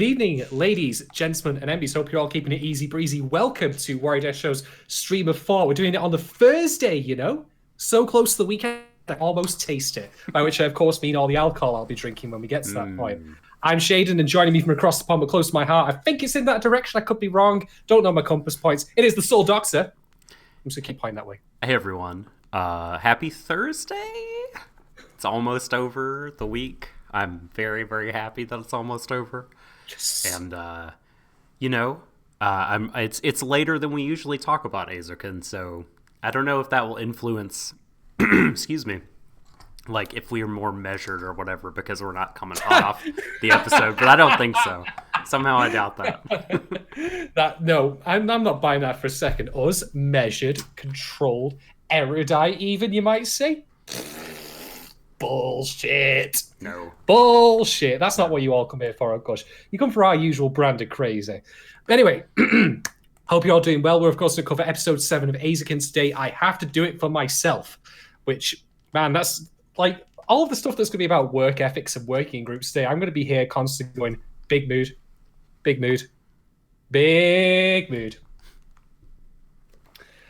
Good evening, ladies, gentlemen, and MBs. Hope you're all keeping it easy breezy. Welcome to Warui Deshou's Stream of 4. We're doing it on the Thursday, you know? So close to the weekend, I can almost taste it. By which I, of course, mean all the alcohol I'll be drinking when we get to that point. I'm Shadon, and joining me from across the pond but close to my heart, I think it's in that direction. I could be wrong. Don't know my compass points. It is the Soul Doctor. I'm just going to keep pointing that way. Hey, everyone. Happy Thursday. It's almost over the week. I'm very, very happy that it's almost over. Yes. And, it's later than we usually talk about Eizouken, so I don't know if that will influence, excuse me, like if we are more measured or whatever because we're not coming off the episode, but I don't think so. Somehow I doubt that. No, I'm not buying that for a second. Us, measured, controlled, erudite even, you might say? Bullshit. No. Bullshit. That's not what you all come here for, oh gosh. You come for our usual brand of crazy. But anyway, hope you're all doing well. We're, of course, going to cover episode 7 of Eizouken today. I have to do it for myself, which, man, that's like all of the stuff that's going to be about work ethics and working groups today. I'm going to be here constantly going, big mood, big mood, big mood.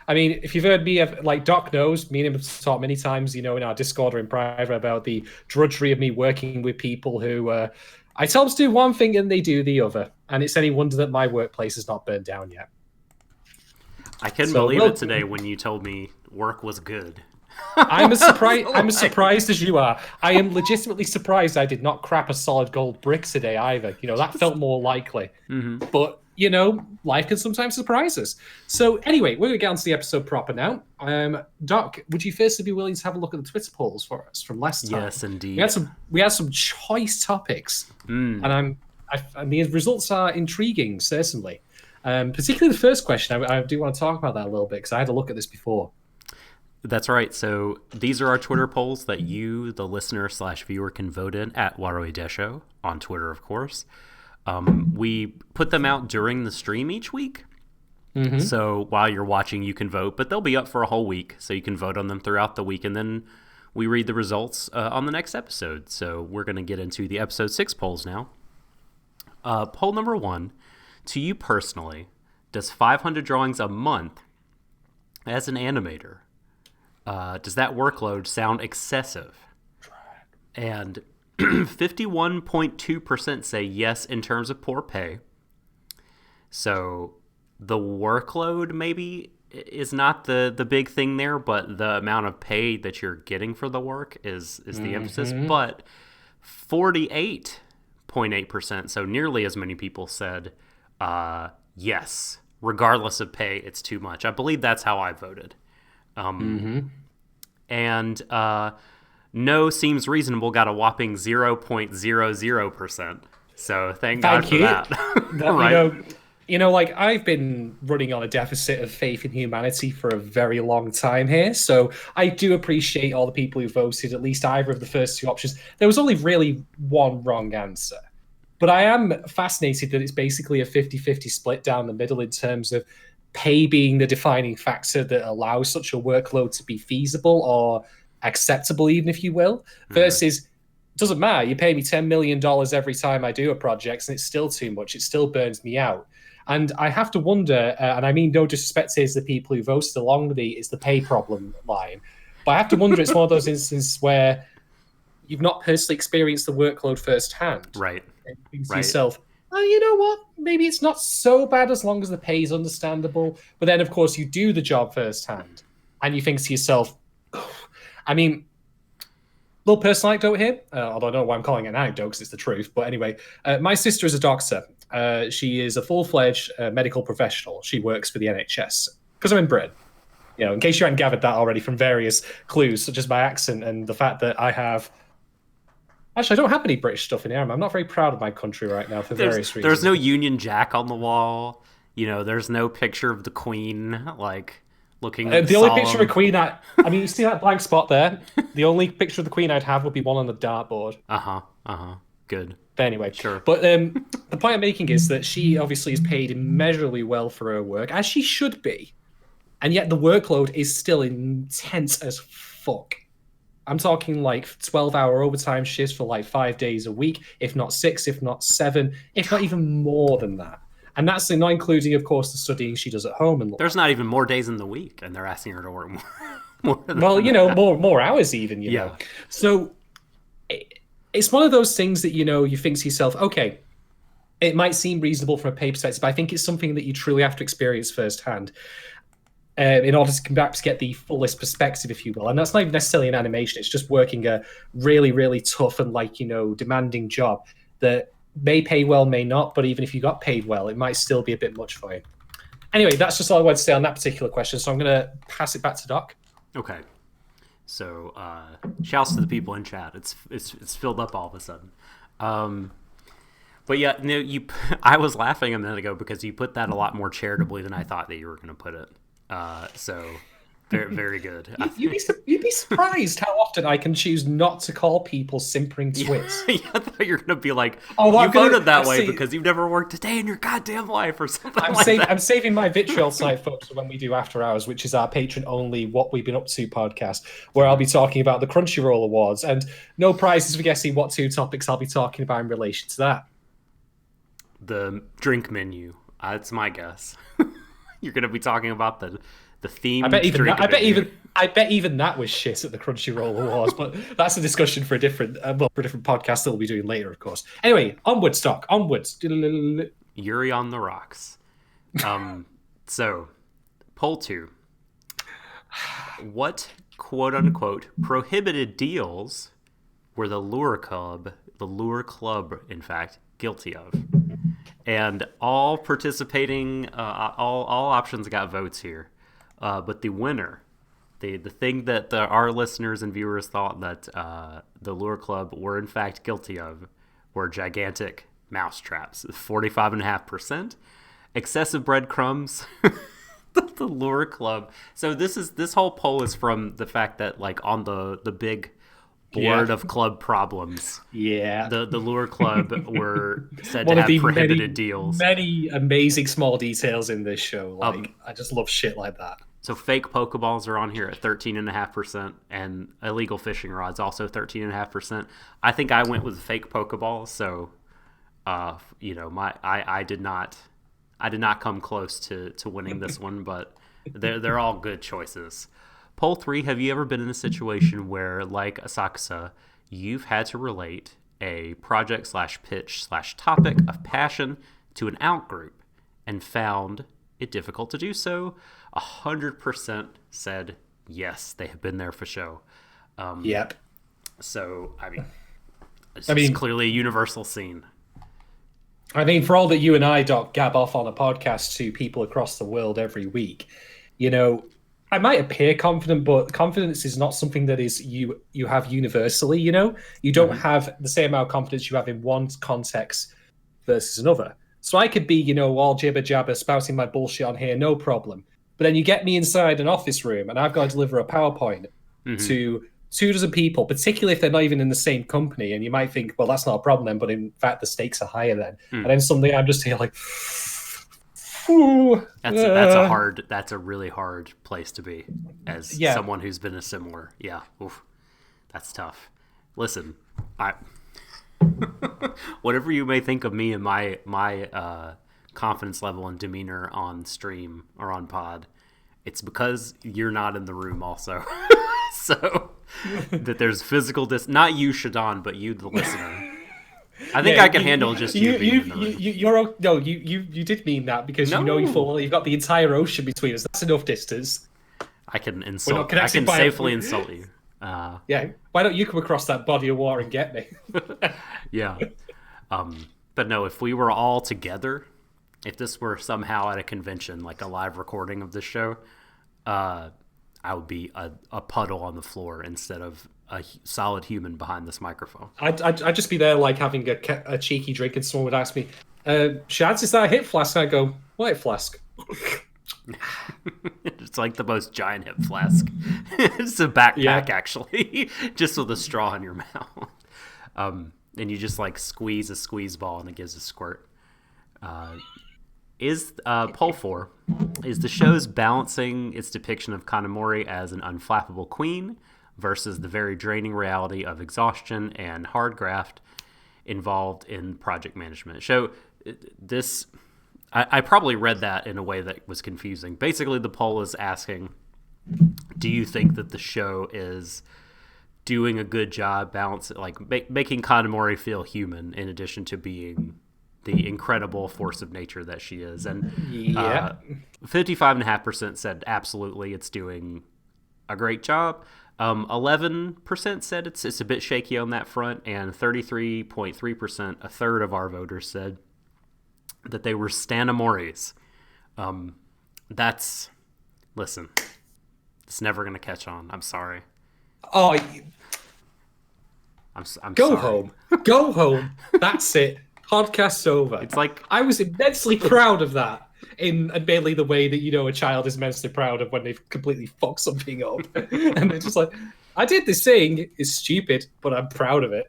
I mean, if you've heard me, like Doc knows, me and him have talked many times, you know, in our Discord or in private about the drudgery of me working with people who I tell them to do one thing and they do the other. And it's any wonder that my workplace is not burned down yet. I couldn't believe it today when you told me work was good. I'm as surprised as you are. I am legitimately surprised I did not crap a solid gold brick today either. You know, that felt more likely. Mm-hmm. But you know, life can sometimes surprise us. So anyway, we're going to get on to the episode proper now. Doc, would you firstly be willing to have a look at the Twitter polls for us from last time? Yes, indeed. We had some choice topics, and the results are intriguing, certainly. Particularly the first question. I do want to talk about that a little bit because I had a look at this before. That's right. So these are our Twitter polls that you, the listener/viewer, can vote in at Warui Deshou on Twitter, of course. We put them out during the stream each week. Mm-hmm. So while you're watching, you can vote, but they'll be up for a whole week. So you can vote on them throughout the week. And then we read the results on the next episode. So we're going to get into the episode 6 polls now. Poll number 1, to you personally, does 500 drawings a month as an animator, does that workload sound excessive? And 51.2% say yes in terms of poor pay. So the workload maybe is not the big thing there, but the amount of pay that you're getting for the work is the emphasis. But 48.8%, so nearly as many people said yes, regardless of pay, it's too much. I believe that's how I voted. And no seems reasonable got a whopping 0.00%. So thank God for that. Right? You know, like I've been running on a deficit of faith in humanity for a very long time here. So I do appreciate all the people who voted at least either of the first two options. There was only really one wrong answer. But I am fascinated that it's basically a 50-50 split down the middle in terms of pay being the defining factor that allows such a workload to be feasible or acceptable, even if you will, versus doesn't matter. You pay me $10 million every time I do a project, and it's still too much. It still burns me out. And I have to wonder, and I mean no disrespect to the people who voted along with me, it's the pay problem line. But I have to wonder, it's one of those instances where you've not personally experienced the workload firsthand. Right. And you think to yourself, oh, you know what? Maybe it's not so bad as long as the pay is understandable. But then, of course, you do the job firsthand, and you think to yourself, I mean, little personal anecdote here, although I don't know why I'm calling it an anecdote because it's the truth. But anyway, my sister is a doctor. She is a full-fledged medical professional. She works for the NHS because I'm in Britain. You know, in case you hadn't gathered that already from various clues, such as my accent and the fact that I have... Actually, I don't have any British stuff in here. I'm not very proud of my country right now for various reasons. There's no Union Jack on the wall. You know, there's no picture of the Queen, like... looking the solemn. only picture of a queen I mean, you see that blank spot there? The only picture of the queen I'd have would be one on the dartboard. Good. But anyway, sure. But the point I'm making is that she obviously is paid immeasurably well for her work, as she should be, and yet the workload is still intense as fuck. I'm talking like 12-hour overtime shifts for like 5 days a week, if not 6, if not 7, if not even more than that. And that's not including, of course, the studying she does at home and There's not even more days in the week, and they're asking her to work more. more than well, that. more hours even, you Yeah. know. So it's one of those things that, you think to yourself, okay, it might seem reasonable from a pay perspective, but I think it's something that you truly have to experience firsthand in order to perhaps get the fullest perspective, if you will. And that's not even necessarily an animation. It's just working a really, really tough and demanding job that may pay well, may not. But even if you got paid well, it might still be a bit much for you. Anyway, that's just all I wanted to say on that particular question. So I'm going to pass it back to Doc. Okay. So, shouts to the people in chat. It's filled up all of a sudden. But yeah, no, I was laughing a minute ago because you put that a lot more charitably than I thought that you were going to put it. So, very, very good. You'd be surprised how often I can choose not to call people simpering twits. Yeah, I thought you were going to be like, Oh, you voted that way because you've never worked a day in your goddamn life or something I'm saving my vitriol side, folks, for when we do After Hours, which is our patron-only What We've Been Up To podcast, where I'll be talking about the CrunchyRoll Awards, and no prizes for guessing what 2 topics I'll be talking about in relation to that. The drink menu. That's my guess. You're going to be talking about the theme. I bet even that was shit at the CrunchyRoll Awards, but that's a discussion for a different podcast that we'll be doing later, of course. Anyway, onwards, Doc. Onwards. Yuri on the Rocks. So, poll 2. What quote-unquote prohibited deals were the Lure Club, in fact, guilty of? And all participating, all options got votes here. But the winner, the thing that our listeners and viewers thought that the Lure Club were in fact guilty of were gigantic mouse traps, 45.5%. Excessive breadcrumbs, the Lure Club. So this whole poll is from the fact that like on the big board of club problems. Yeah. The Lure Club were said to have prohibited deals. Many amazing small details in this show. I just love shit like that. So fake Pokeballs are on here at 13.5%, and illegal fishing rods also 13.5%. I think I went with fake Pokeballs, so I did not come close to winning this one, but they're all good choices. Poll 3, have you ever been in a situation where, like Asakusa, you've had to relate a project/pitch/topic of passion to an outgroup and found it difficult to do so? 100% said yes, they have been there for show. Yep. So, it's clearly a universal scene. I mean, for all that you and I, Doc, gab off on a podcast to people across the world every week, I might appear confident, but confidence is not something that is you have universally, You don't have the same amount of confidence you have in one context versus another. So I could be, all jibber jabber, spouting my bullshit on here, no problem. But then you get me inside an office room and I've got to deliver a PowerPoint to 24 people, particularly if they're not even in the same company. And you might think, well, that's not a problem then, but in fact, the stakes are higher then. And then suddenly I'm just here like... That's a really hard place to be as someone who's been a similar. Yeah. Oof, that's tough. Listen, whatever you may think of me and my confidence level and demeanor on stream or on pod, it's because you're not in the room also. So that there's physical not you, Shadon, but you, the listener. I think I can handle just you being in the room. You did mean that because you've got the entire ocean between us. That's enough distance. I can insult. I can safely insult you. Yeah. Why don't you come across that body of water and get me? Yeah. But no, if we were all together, if this were somehow at a convention, like a live recording of this show, I would be a puddle on the floor instead of a solid human behind this microphone. I'd just be there like having a cheeky drink and someone would ask me, Shads, is that a hip flask? And I go, what hip flask? It's like the most giant hip flask. It's a backpack, actually, just with a straw in your mouth. And you just like squeeze a squeeze ball and it gives a squirt. Poll 4, is the show's balancing its depiction of Kanamori as an unflappable queen versus the very draining reality of exhaustion and hard graft involved in project management. So this, I probably read that in a way that was confusing. Basically, the poll is asking, do you think that the show is doing a good job balancing, like making Kanamori feel human in addition to being the incredible force of nature that she is? And 55.5% said absolutely, it's doing a great job. 11% said it's a bit shaky on that front, and 33.3%, a third of our voters, said that they were Stanamoris. Listen, it's never gonna catch on. I'm sorry. Oh, I'm go sorry. home. Go home. That's it. Podcast's over. It's like, I was immensely proud of that. In mainly the way that, you know, a child is immensely proud of when they've completely fucked something up. And they're just like, I did this thing. It's stupid, but I'm proud of it.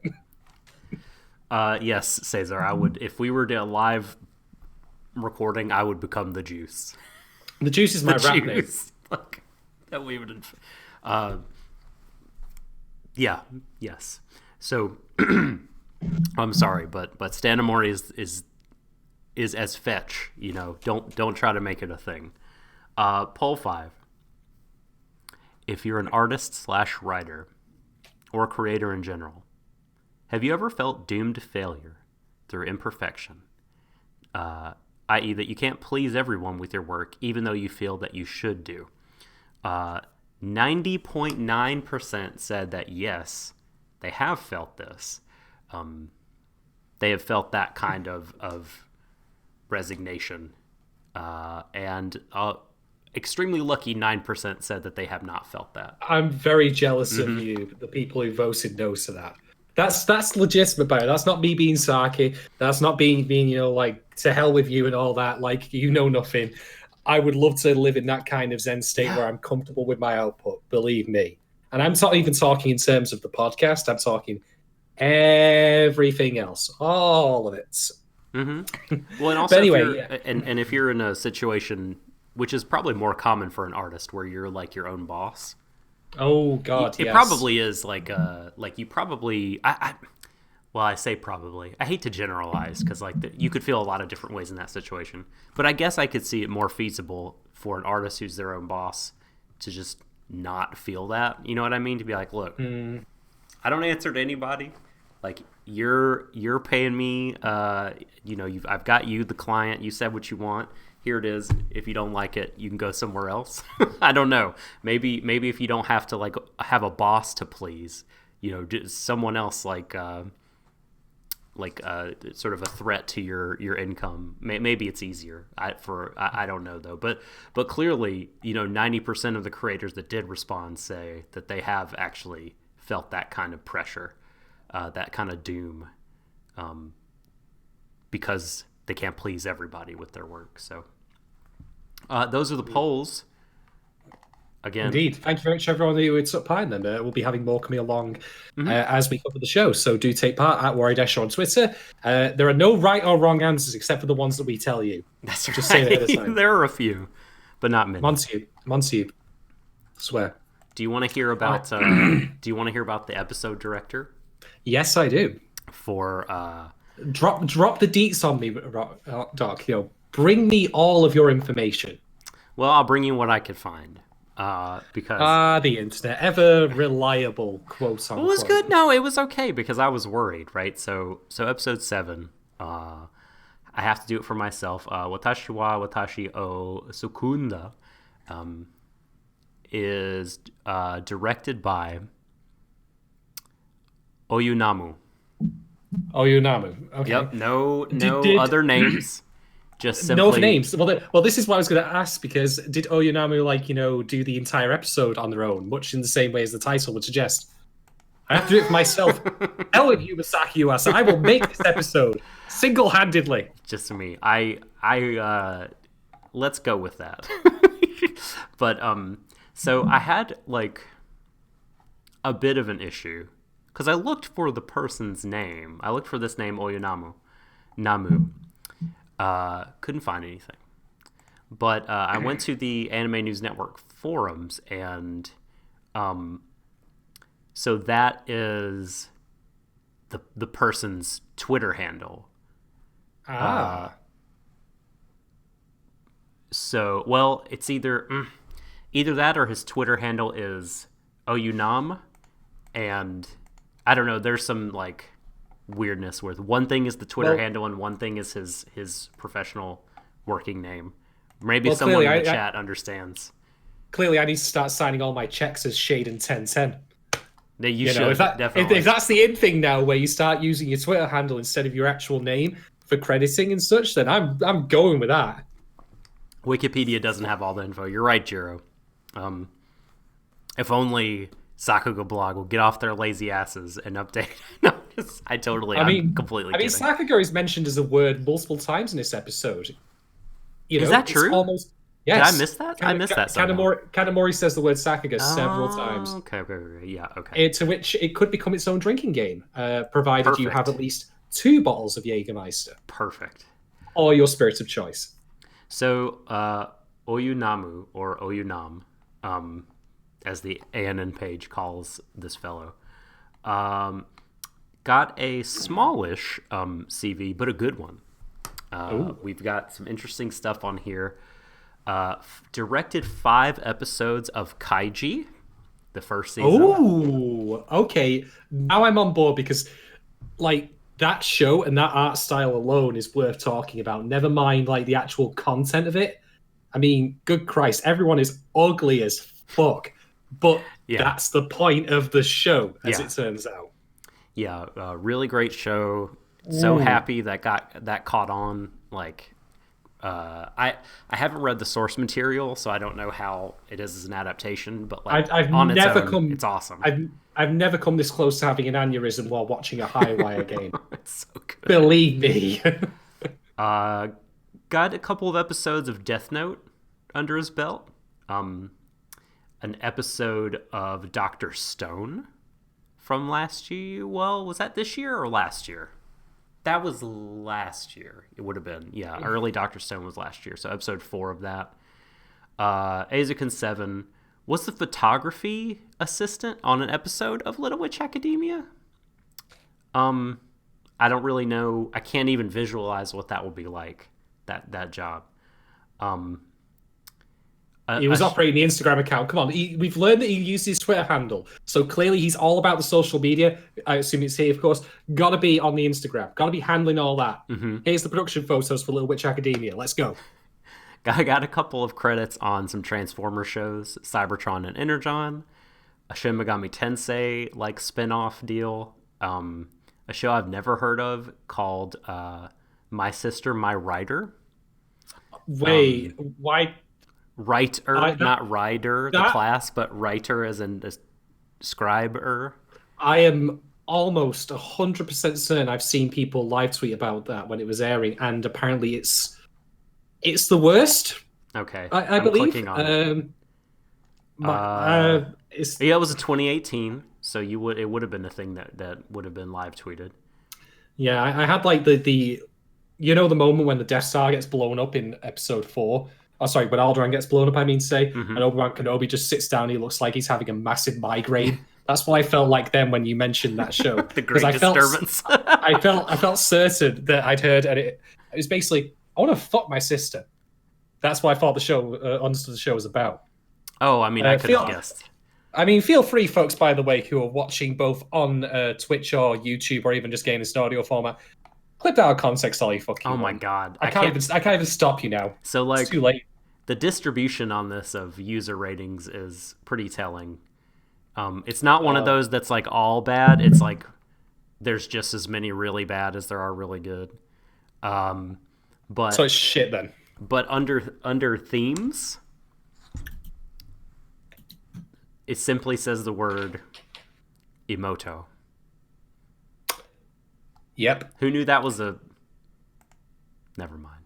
yes, Cesar, I would, if we were to live recording, I would become the juice. The juice is my rap name. Like, that we would. Yes. So, I'm sorry, but Stanamori is as fetch. You know, don't try to make it a thing. Poll 5. If you're an artist / writer or creator in general, have you ever felt doomed to failure through imperfection? I.e. that you can't please everyone with your work, even though you feel that you should do. 90.9% said that yes, they have felt this. They have felt that kind of resignation. And extremely lucky 9% said that they have not felt that. I'm very jealous of you, the people who voted no to that. That's legitimate, Barry. That's not me being sarky. That's not being you know, like, to hell with you and all that. Like, you know nothing. I would love to live in that kind of zen state where I'm comfortable with my output. Believe me. And I'm not even talking in terms of the podcast. I'm talking everything else, all of it. Mm-hmm. Well, and also, anyway, and if you're in a situation, which is probably more common for an artist, where you're like your own boss. Oh God, it yes. probably is like you probably well, I say probably. I hate to generalize because you could feel a lot of different ways in that situation. But I guess I could see it more feasible for an artist who's their own boss to just not feel that. You know what I mean? To be like, look, I don't answer to anybody. Like, you're paying me. You know, I've got you, the client. You said what you want. Here it is. If you don't like it, you can go somewhere else. I don't know. Maybe if you don't have to like have a boss to please, you know, someone else like sort of a threat to your income. Maybe it's easier. I don't know though. But clearly, you know, 90% of the creators that did respond say that they have actually felt that kind of pressure, that kind of doom, because they can't please everybody with their work. So those are the polls. Again, indeed. Thank you very much, everyone who took part in them. We'll be having more coming along as we cover the show. So do take part at Warui Deshou on Twitter. There are no right or wrong answers except for the ones that we tell you. That's Just right. say that at a time. There are a few, but not many. Monsiub. Swear. Do you want to hear about? Do you want to hear about the episode director? Yes, I do. For drop the deets on me, Doc. You know, bring me all of your information. Well, I'll bring you what I could find. Because the internet, ever reliable, quote unquote. It was good. No, it was okay because I was worried, right? So episode 7, I have to do it for myself. Watashi wa watashi o sukunda is directed by Oyunamu. Okay. Yep. No other names. Just simply... No names. Well, this is what I was going to ask, because did Oyunamu, like, you know, do the entire episode on their own, much in the same way as the title would suggest? I have to do it for myself. Hell with you, Masaki Yuasa. I will make this episode single-handedly. Just to me. I let's go with that. But so I had like a bit of an issue because I looked for the person's name. I looked for this name, Oyunamu. Couldn't find anything. But I went to the Anime News Network forums, and So that is the person's Twitter handle. So, well, it's either that or his Twitter handle is Oyunam, and I don't know. There's some like weirdness with one thing is the Twitter handle and one thing is his professional working name. Maybe someone in the chat understands. Clearly, I need to start signing all my checks as Shadon 1010. You should, definitely. If that's the in thing now, where you start using your Twitter handle instead of your actual name for crediting and such, then I'm going with that. Wikipedia doesn't have all the info. You're right, Jiro. If only Sakuga Blog will get off their lazy asses and update. No, I'm completely kidding. Sakuga is mentioned as a word multiple times in this episode. Is that true? Almost, yes. Did I miss that? I missed that somehow. Kanamori says the word Sakuga several times. Okay. Yeah, okay. To which it could become its own drinking game, provided you have at least 2 bottles of Jägermeister. Perfect. Or your spirit of choice. So, Oyunamu, or Oyunam, as the ANN page calls this fellow, got a smallish CV, but a good one. We've got some interesting stuff on here. Directed 5 episodes of Kaiji, the first season. Oh, okay. Now I'm on board because, like, that show and that art style alone is worth talking about. Never mind, like, the actual content of it. I mean, good Christ, everyone is ugly as fuck. But that's the point of the show, as it turns out. Yeah, really great show. So happy that caught on. Like, I haven't read the source material, so I don't know how it is as an adaptation. But like, it's awesome. I've never come this close to having an aneurysm while watching a high wire game. It's so good. Believe me. Got a couple of episodes of Death Note under his belt. An episode of Dr. Stone from last year. Well, was that this year or last year? That was last year. It would have been. Yeah, early Dr. Stone was last year. So episode 4 of that. Eizouken 7 was the photography assistant on an episode of Little Witch Academia. I don't really know. I can't even visualize what that would be like, that job. He was operating the Instagram account. Come on, we've learned that he used his Twitter handle, so clearly he's all about the social media. I assume it's here, of course. Got to be on the Instagram. Got to be handling all that. Mm-hmm. Here's the production photos for Little Witch Academia. Let's go. I got a couple of credits on some Transformer shows, Cybertron and Energon, a Shin Megami Tensei like spin-off deal, a show I've never heard of called My Sister, My Writer. Wait, why? Writer, not rider, the class, but writer as in scriber. I am almost 100% certain I've seen people live tweet about that when it was airing, and apparently it's the worst. Okay, I believe. Clicking on it. It was a 2018, so it would have been a thing that would have been live tweeted. Yeah, I had like the the moment when the Death Star gets blown up in episode 4. Oh, sorry, when Alderaan gets blown up, I mean to say, and Obi-Wan Kenobi just sits down. He looks like he's having a massive migraine. That's what I felt like then when you mentioned that show. The Great Disturbance. I felt certain that I'd heard, and it was basically, I want to fuck my sister. That's what I thought the show, understood the show was about. Oh, I mean, I could have guessed. I mean, feel free, folks, by the way, who are watching both on Twitch or YouTube, or even just getting this in audio format. Clip that out of context, all you fucking. Oh my god! I can't even stop you now. So like, it's too late. The distribution on this of user ratings is pretty telling. It's not one of those that's like all bad. It's like there's just as many really bad as there are really good. But so it's shit then. But under themes, it simply says the word Emoto. Yep. Who knew that was a... Never mind.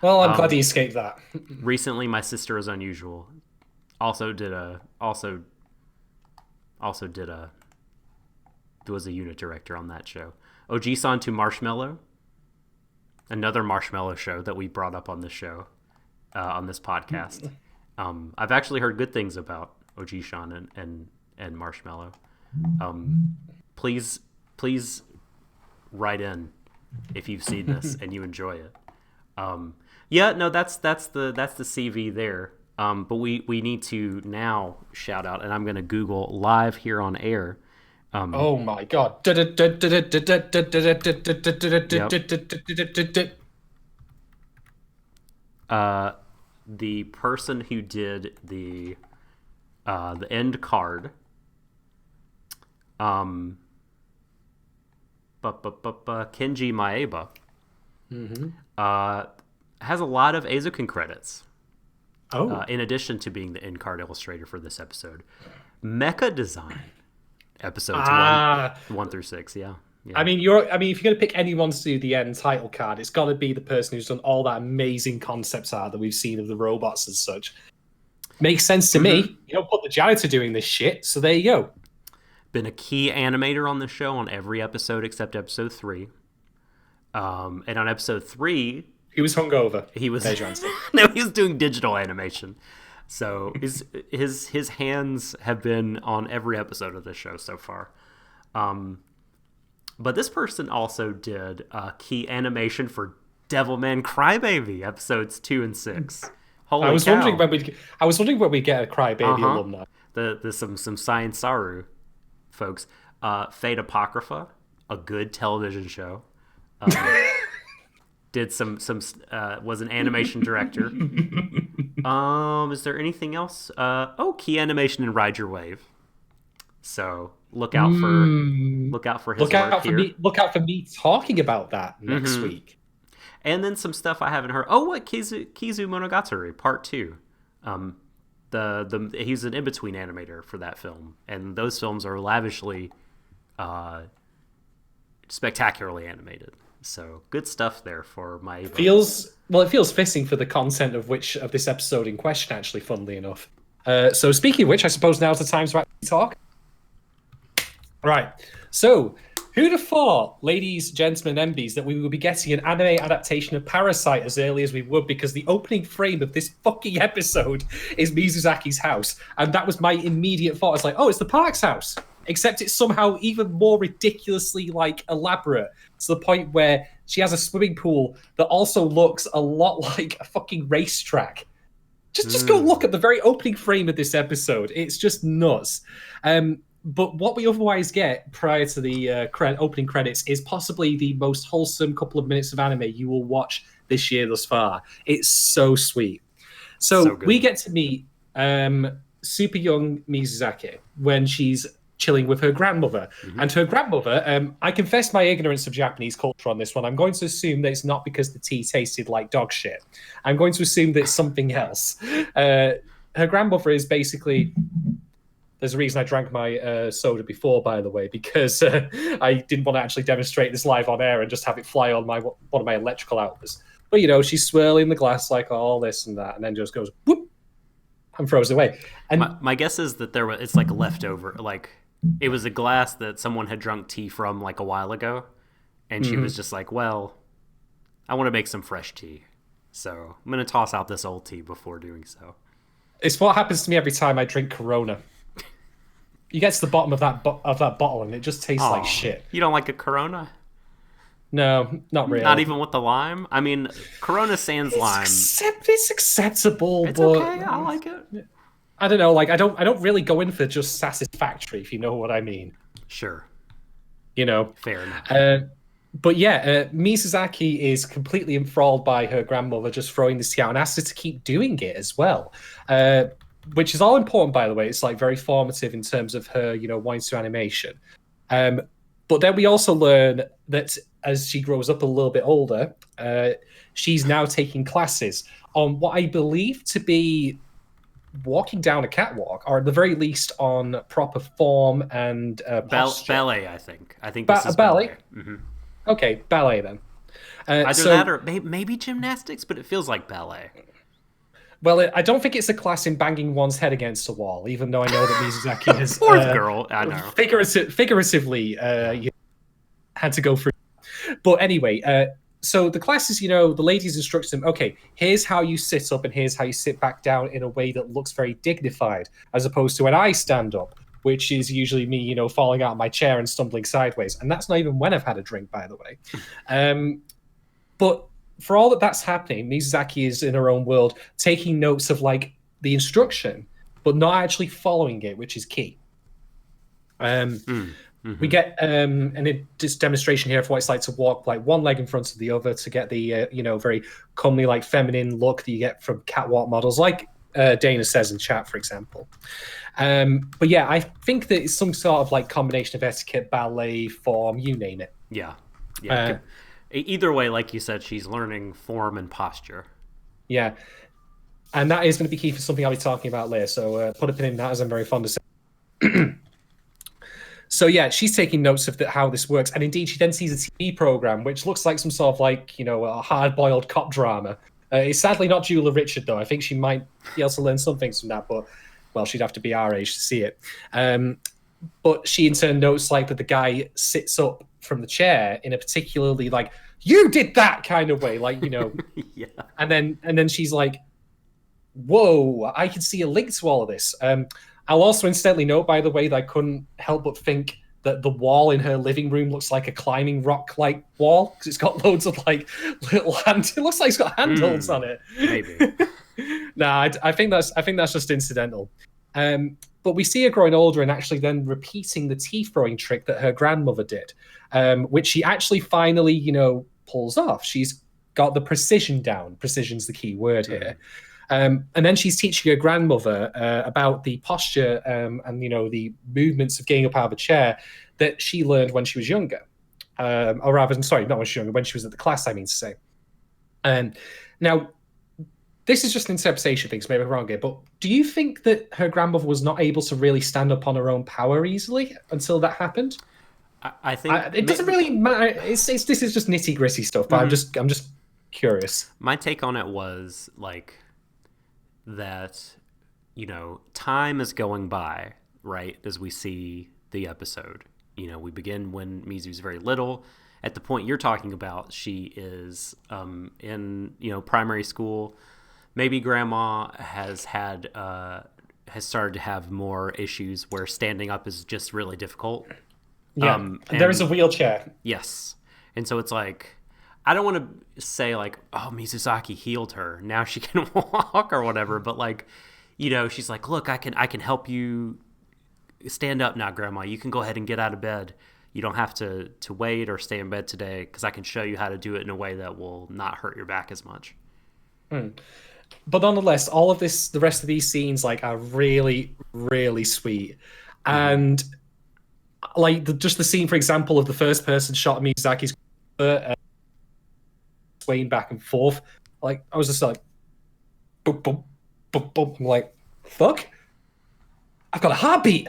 Well, I'm glad he escaped that. Recently, My Sister Is Unusual also was a unit director on that show. Oji-san to Marshmallow, another Marshmallow show that we brought up on this show, on this podcast. I've actually heard good things about Oji-san and Marshmallow. Please write in if you've seen this and you enjoy it. Yeah, no, that's the CV there. But we need to now shout out, and I'm going to Google live here on air. Oh my god. The person who did the end card, Kenji Maeba, has a lot of Eizouken credits. In addition to being the end card illustrator for this episode. Mecha design. Episodes 1 through 6, yeah. I mean, if you're going to pick anyone to do the end title card, it's got to be the person who's done all that amazing concept art that we've seen of the robots and such. Makes sense to me. You don't put the janitor doing this shit, so there you go. Been a key animator on the show on every episode except episode 3. And on episode 3... He was hungover. He was... No, he was doing digital animation. So his hands have been on every episode of this show so far. But this person also did key animation for Devilman Crybaby episodes 2 and 6. Holy I was cow. wondering when we get a Crybaby alumni. Some Science Saru folks. Fate Apocrypha, a good television show. Did some was an animation director. Is there anything else? Key animation in Ride Your Wave. So look out for his work here. Look out for me talking about that next week. And then some stuff I haven't heard. Kizu Monogatari Part 2. He's an in-between animator for that film, and those films are lavishly, spectacularly animated. So good stuff there for my. It feels fitting for the content of this episode in question. Actually, funnily enough. So speaking of which, I suppose now's the time to actually talk. Right. So, who'd have thought, ladies, gentlemen, and MBs, that we would be getting an anime adaptation of Parasite as early as we would, because the opening frame of this fucking episode is Mizusaki's house. And that was my immediate thought. It's like, oh, it's the Park's house. Except it's somehow even more ridiculously, elaborate, to the point where she has a swimming pool that also looks a lot like a fucking racetrack. Just go look at the very opening frame of this episode. It's just nuts. But what we otherwise get prior to the opening credits is possibly the most wholesome couple of minutes of anime you will watch this year thus far. It's so sweet. So we get to meet super young Mizusaki when she's chilling with her grandmother. And her grandmother, I confess my ignorance of Japanese culture on this one. I'm going to assume that it's not because the tea tasted like dog shit. I'm going to assume that it's something else. Her grandmother is basically... There's a reason I drank my soda before, by the way, because I didn't want to actually demonstrate this live on air and just have it fly on one of my electrical outlets. But, she's swirling the glass like all this and that, and then just goes, whoop, and throws it away. And my guess is that it's like leftover. Like, it was a glass that someone had drunk tea from like a while ago, and she was just like, well, I want to make some fresh tea. So I'm going to toss out this old tea before doing so. It's what happens to me every time I drink Corona. You get to the bottom of that bottle and it just tastes like shit. You don't like a Corona? No, not really. Not even with the lime? I mean, Corona sans lime. It's acceptable, it's but okay. I like it. I don't know. I don't really go in for just satisfactory, if you know what I mean. Sure. Fair enough. But yeah, Mizusaki is completely enthralled by her grandmother just throwing this tea out and asks her to keep doing it as well. Which is all important, by the way. It's very formative in terms of her, wanting to do animation. But then we also learn that as she grows up a little bit older, she's now taking classes on what I believe to be walking down a catwalk, or at the very least on proper form and posture. Ballet, I think. I think this is ballet. Mm-hmm. Okay, ballet then. Either that or maybe gymnastics, but it feels like ballet. Well, I don't think it's a class in banging one's head against a wall, even though I know that Mizusaki has fourth girl. I know figuratively had to go through. But anyway, so the class is, the ladies instruct them. Okay, here's how you sit up, and here's how you sit back down in a way that looks very dignified, as opposed to when I stand up, which is usually me, falling out of my chair and stumbling sideways. And that's not even when I've had a drink, by the way. But for all that's happening, Mizusaki is in her own world, taking notes of like the instruction, but not actually following it, which is key. We get this demonstration here of what it's like to walk like one leg in front of the other to get the very comely, like feminine look that you get from catwalk models, like Dana says in chat, for example. But yeah, I think that it's some sort of like combination of etiquette, ballet, form, you name it. Yeah. Either way, like you said, she's learning form and posture. Yeah. And that is going to be key for something I'll be talking about later. So put a pin in that, as I'm very fond of saying. So yeah, she's taking notes of how this works. And indeed, she then sees a TV program, which looks like some sort of like, a hard-boiled cop drama. It's sadly not Julia Richard, though. I think she might be able to learn some things from that, but, well, she'd have to be our age to see it. But she in turn notes like that the guy sits up from the chair in a particularly like, you did that kind of way, like, Yeah. And then she's like, whoa, I can see a link to all of this. I'll also incidentally note, by the way, that I couldn't help but think that the wall in her living room looks like a climbing rock-like wall because it's got loads of like little it looks like it's got handholds on it. Maybe. Nah, I think that's just incidental. But we see her growing older and actually then repeating the tea throwing trick that her grandmother did, which she actually finally, pulls off. She's got the precision down. Precision's the key word here. And then she's teaching her grandmother about the posture and the movements of getting up out of a chair that she learned when she was younger, or rather, sorry, not when she was younger, when she was at the class. I mean to say. Now, this is just an interpretation thing, so maybe I'm wrong here. But do you think that her grandmother was not able to really stand up on her own power easily until that happened? I think it doesn't really matter. This is just nitty gritty stuff, but I'm just curious. My take on it was like, that time is going by, right, as we see the episode. We begin when Mizu's very little. At the point you're talking about, she is in primary school. Maybe grandma has started to have more issues where standing up is just really difficult. Yeah, there is a wheelchair. Yes, and so it's like, I don't want to say like, oh, Mizusaki healed her, now she can walk or whatever, but like, she's like, look, I can help you stand up now, Grandma. You can go ahead and get out of bed. You don't have to wait or stay in bed today because I can show you how to do it in a way that will not hurt your back as much. But nonetheless, all of this, the rest of these scenes, like, are really, really sweet. And like just the scene, for example, of the first person shot of Mizusaki's swaying back and forth, like I was just like, boop, boop, boop, boop. I'm like, fuck, I've got a heartbeat.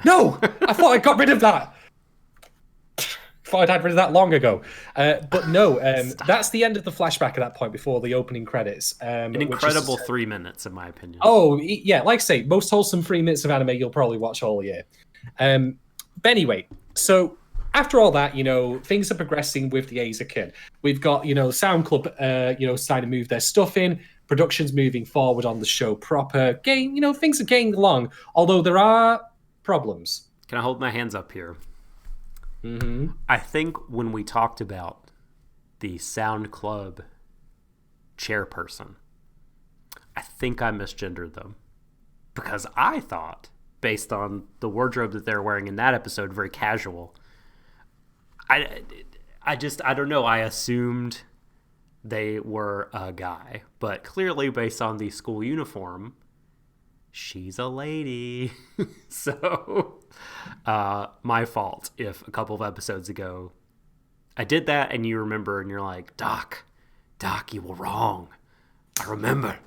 No, I thought I got rid of that. Thought I'd had rid of that long ago. But no, that's the end of the flashback at that point before the opening credits. An incredible 3 minutes, in my opinion. Oh, yeah, like I say, most wholesome 3 minutes of anime you'll probably watch all year. But anyway, so after all that, things are progressing with the Eizouken. We've got, Sound Club, starting to move their stuff in. Production's moving forward on the show proper. Things are getting along, although there are problems. Can I hold my hands up here? Mm-hmm. I think when we talked about the Sound Club chairperson, I think I misgendered them. Because I thought, based on the wardrobe that they're wearing in that episode, very casual, I don't know. I assumed they were a guy, but clearly based on the school uniform, she's a lady. So, my fault if a couple of episodes ago I did that and you remember and you're like, Doc, you were wrong. I remember.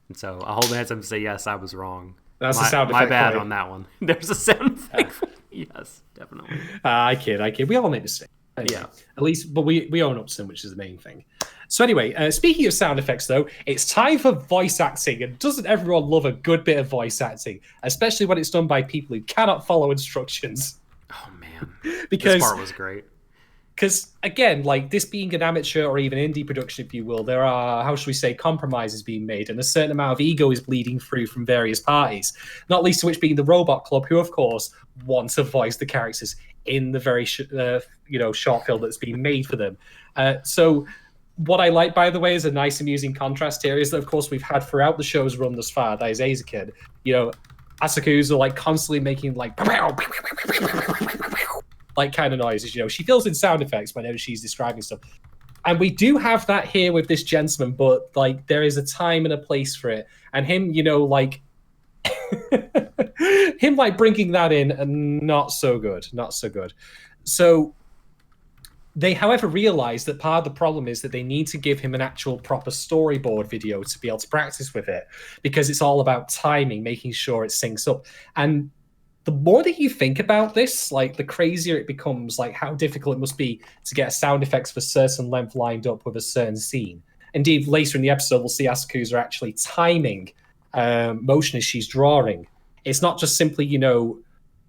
And so I hold my hands up and say, yes, I was wrong. That's a sound effect. My bad on that one. There's a sound effect. Yes, definitely. I kid. We all make mistakes. Anyway, yeah. At least, but we own up to them, which is the main thing. So anyway, speaking of sound effects, though, it's time for voice acting. And doesn't everyone love a good bit of voice acting? Especially when it's done by people who cannot follow instructions. Oh, man. Because this part was great. because again, like this being an amateur or even indie production, if you will, there are, how should we say, compromises being made, and a certain amount of ego is bleeding through from various parties, not least of which being the Robot Club, who of course want to voice the characters in the very short film that's been made for them. So what I like, by the way, is a nice amusing contrast here is that, of course, we've had throughout the show's run thus far, that is Eizouken, Asaka's like constantly making like kind of noises. She fills in sound effects whenever she's describing stuff. And we do have that here with this gentleman, but like there is a time and a place for it. And him, like him like bringing that in, and not so good. So they, however, realize that part of the problem is that they need to give him an actual proper storyboard video to be able to practice with it, because it's all about timing, making sure it syncs up. And the more that you think about this, like the crazier it becomes, like how difficult it must be to get sound effects of a certain length lined up with a certain scene. Indeed, later in the episode, we'll see Asakusa actually timing motion as she's drawing. It's not just simply,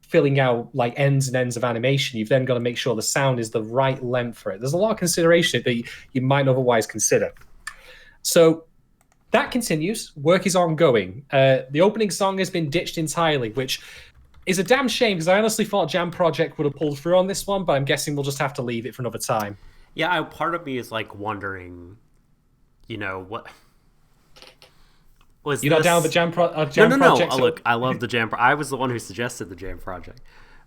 filling out like ends and ends of animation. You've then got to make sure the sound is the right length for it. There's a lot of consideration that you might not otherwise consider. So that continues. Work is ongoing. The opening song has been ditched entirely, which is a damn shame, because I honestly thought Jam Project would have pulled through on this one, but I'm guessing we'll just have to leave it for another time. Yeah, part of me is like wondering, what was You're not down with the Jam Project? No. Look, I love the Jam. I was the one who suggested the Jam Project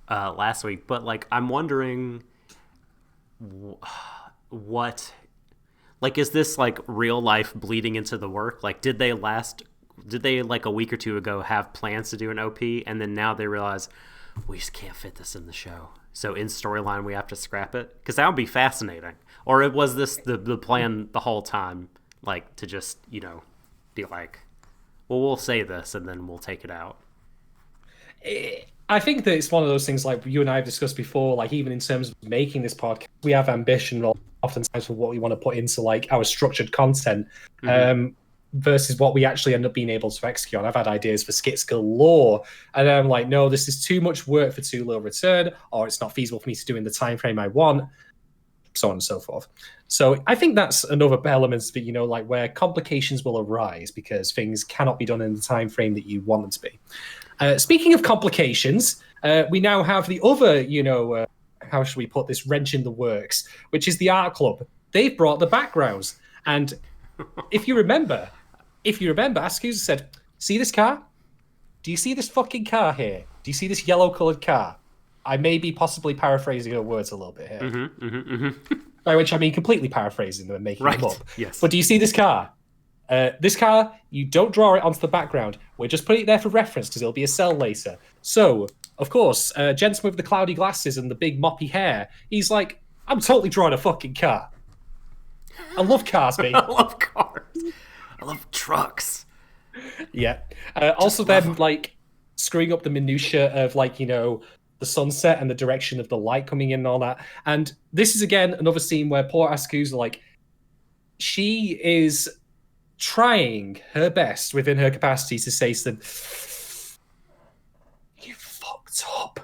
last week, but like I'm wondering what, like, is this like real life bleeding into the work? Like, did they like a week or two ago have plans to do an OP, and then now they realize we just can't fit this in the show, so in storyline we have to scrap it? Because that would be fascinating. Or was this the plan the whole time, like to just be like, well, we'll say this and then we'll take it out? I think that it's one of those things, like you and I have discussed before, like even in terms of making this podcast, we have ambition oftentimes for what we want to put into like our structured content, versus what we actually end up being able to execute on. I've had ideas for skits galore, and I'm like, no, this is too much work for too little return, or it's not feasible for me to do in the time frame I want, so on and so forth. So I think that's another element of it, like where complications will arise because things cannot be done in the time frame that you want them to be. Speaking of complications, we now have the other, how should we put this, wrench in the works, which is the art club. They've brought the backgrounds, and if you remember, Askusa said, see this car? Do you see this fucking car here? Do you see this yellow-coloured car? I may be possibly paraphrasing her words a little bit here. By which I mean completely paraphrasing them and making them up. Yes. But do you see this car? This car, you don't draw it onto the background. We're just putting it there for reference because it'll be a cell later. So, of course, gentleman with the cloudy glasses and the big moppy hair, he's like, I'm totally drawing a fucking car. I love cars, mate. I love cars. I love trucks. Yeah. Also them, like, screwing up the minutiae of, like, the sunset and the direction of the light coming in and all that. And this is, again, another scene where poor Asukusa, like, she is trying her best within her capacity to say to them, you fucked up.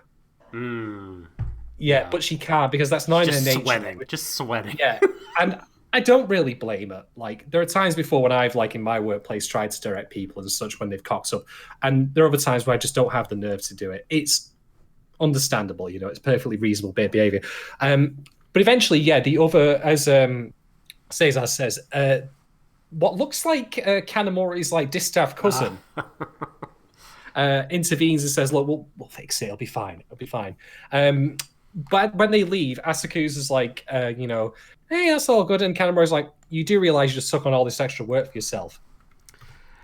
Yeah, but she can't, because that's not in her nature. Just sweating. Yeah, and I don't really blame her. Like, there are times before when I've, like, in my workplace, tried to direct people and such when they've cocked up, and there are other times where I just don't have the nerve to do it. It's understandable, it's perfectly reasonable behavior. But eventually, yeah, the other, as Cesar says, what looks like Kanamori's like distaff cousin intervenes and says, look, we'll fix it, it'll be fine. But when they leave, Asakusa's like, hey, that's all good, and Kanamori's like, you do realize you just took on all this extra work for yourself.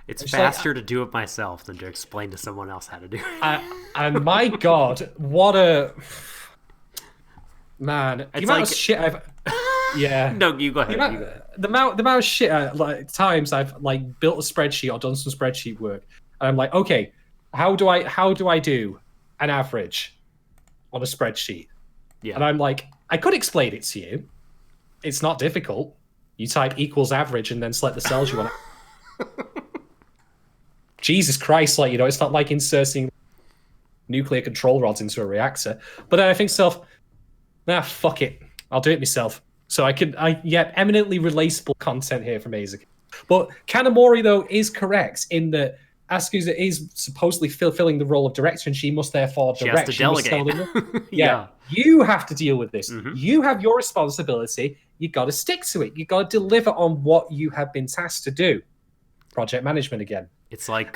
It's faster to do it myself than to explain to someone else how to do it. And my God, what a... Man, the amount of shit I've... Yeah. No, you go ahead. The amount of shit, times I've, like, built a spreadsheet or done some spreadsheet work, and I'm like, okay, how do I do an average on a spreadsheet? Yeah. And I'm like, I could explain it to you. It's not difficult. You type equals average and then select the cells you want. Jesus Christ, like, it's not like inserting nuclear control rods into a reactor. But then I think to myself, fuck it. I'll do it myself. So eminently relatable content here from Eizouken. But Kanamori, though, is correct in that Asuka is supposedly fulfilling the role of director, and she must therefore direct. She has to delegate. Yeah, you have to deal with this. Mm-hmm. You have your responsibility. You got to stick to it. You got to deliver on what you have been tasked to do. Project management again. It's like,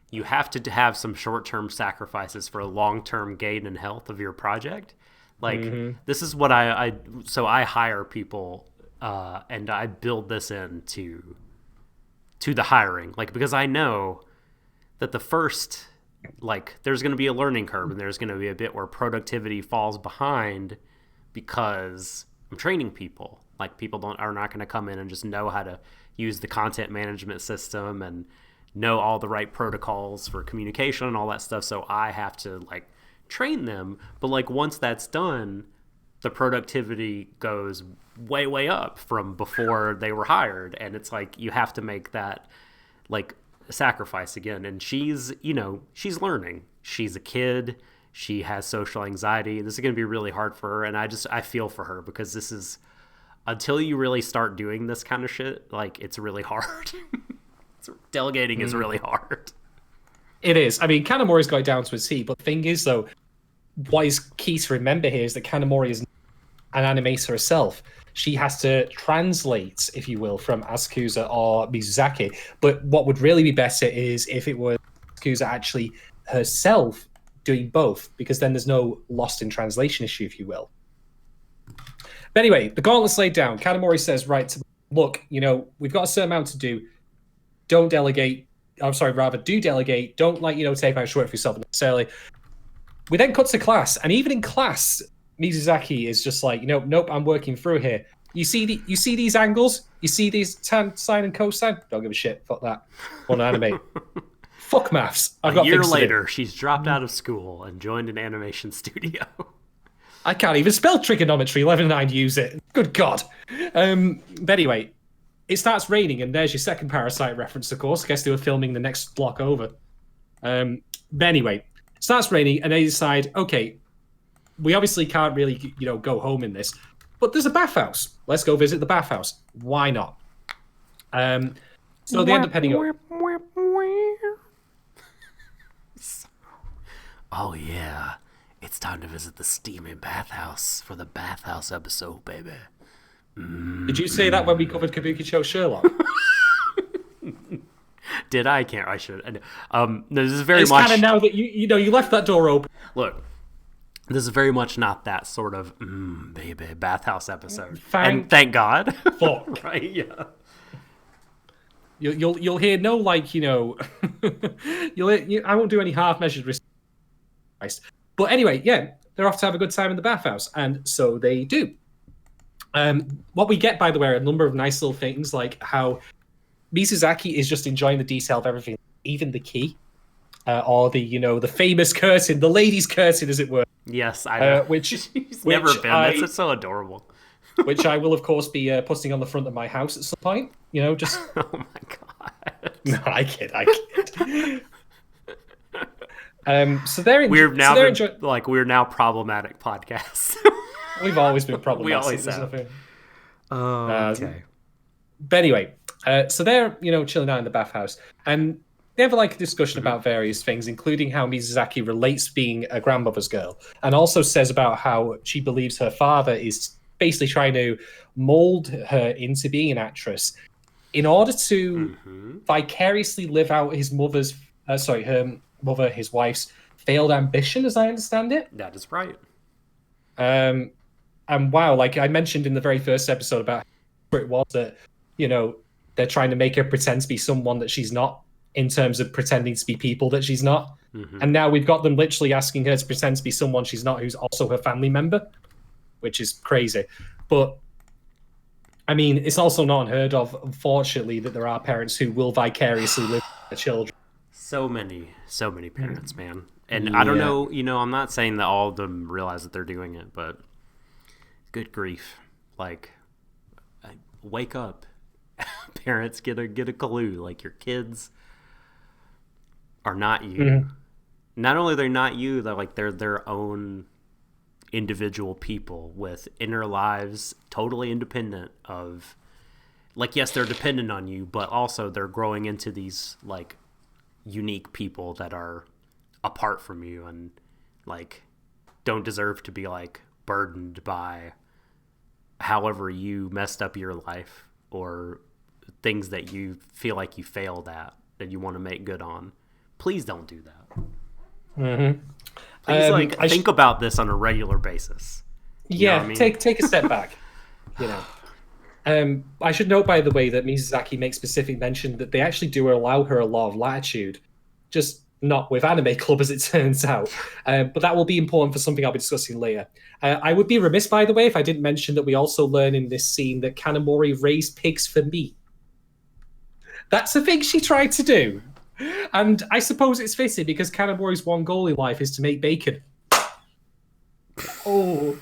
you have to have some short-term sacrifices for a long-term gain and health of your project. Like, this is what I hire people, and I build this into the hiring, like, because I know that the first, like, there's going to be a learning curve, and there's going to be a bit where productivity falls behind because I'm training people. Like, people are not going to come in and just know how to use the content management system and know all the right protocols for communication and all that stuff. So I have to, like, train them. But, like, once that's done, the productivity goes way, way up from before they were hired. And it's like, you have to make that, like, sacrifice again. And she's learning. She's a kid. She has social anxiety. This is going to be really hard for her. And I feel for her, because this is, until you really start doing this kind of shit, like, it's really hard. Delegating is really hard. It is. I mean, Kanamori's got it down to a T, but the thing is, though, what is key to remember here is that Kanamori is an animator herself. She has to translate, if you will, from Asuka or Mizuzaki. But what would really be better is if it was Asuka actually herself doing both, because then there's no lost in translation issue, if you will. But anyway, the gauntlet's laid down. Kanamori says, right, look, we've got a certain amount to do. Don't delegate. I'm sorry, rather do delegate. Don't, take out work for yourself necessarily. We then cut to class, and even in class, Mizuzaki is just like, nope, I'm working through here. You see these angles? You see these tan, sine, and cosine? Don't give a shit. Fuck that. Want to animate. Fuck maths. A year later, she's dropped out of school and joined an animation studio. I can't even spell trigonometry, let alone use it. Good God. But anyway, it starts raining, and there's your second Parasite reference, of course. I guess they were filming the next block over. But anyway, it starts raining, and they decide, okay, we obviously can't really, go home in this, but there's a bathhouse. Let's go visit the bathhouse. Why not? So they end up heading up. Oh, yeah. It's time to visit the steaming bathhouse for the bathhouse episode, baby. Did you say that when we covered Kabukicho Sherlock? Did I? Can't. I should. No, this is very it's much. It's kind of now that you left that door open. Look, this is very much not that sort of baby bathhouse episode. Thank God. Fuck. Right? Yeah. You'll hear no I won't do any half measured response. But anyway, yeah, they're off to have a good time in the bathhouse, and so they do. What we get, by the way, are a number of nice little things, like how Mizuzaki is just enjoying the detail of everything, even the key, or the famous curtain, the ladies' curtain, as it were. Yes, I know. Which never been. It's so adorable. Which I will, of course, be putting on the front of my house at some point. Just. Oh my God. No, I kid. So they're we're now we're now problematic podcasts. We've always been problematic. We always have. Okay. But anyway, so they're chilling out in the bathhouse, and they have a discussion about various things, including how Mizuzaki relates being a grandmother's girl, and also says about how she believes her father is basically trying to mold her into being an actress in order to vicariously live out his his wife's failed ambition, as I understand it. That is right. And wow, like I mentioned in the very first episode about how it was that, they're trying to make her pretend to be someone that she's not, in terms of pretending to be people that she's not. And now we've got them literally asking her to pretend to be someone she's not, who's also her family member, which is crazy. But I mean, it's also not unheard of, unfortunately, that there are parents who will vicariously live with their children. So many parents, man. And I don't know, I'm not saying that all of them realize that they're doing it, but good grief. Like, wake up. Parents, get a clue. Like, your kids are not you. Not only they're not you, they're like they're their own individual people with inner lives totally independent of, like, yes, they're dependent on you, but also they're growing into these like unique people that are apart from you and like don't deserve to be like burdened by however you messed up your life or things that you feel like you failed at that you want to make good on. Please don't do that. Mm-hmm. Please think about this on a regular basis. You know what I mean? take a step back. You know, I should note, by the way, that Mizuzaki makes specific mention that they actually do allow her a lot of latitude, just not with Anime Club, as it turns out. But that will be important for something I'll be discussing later. I would be remiss, by the way, if I didn't mention that we also learn in this scene that Kanamori raised pigs for meat. That's a thing she tried to do. And I suppose it's fitting because Kanamori's one goal in life is to make bacon. Oh.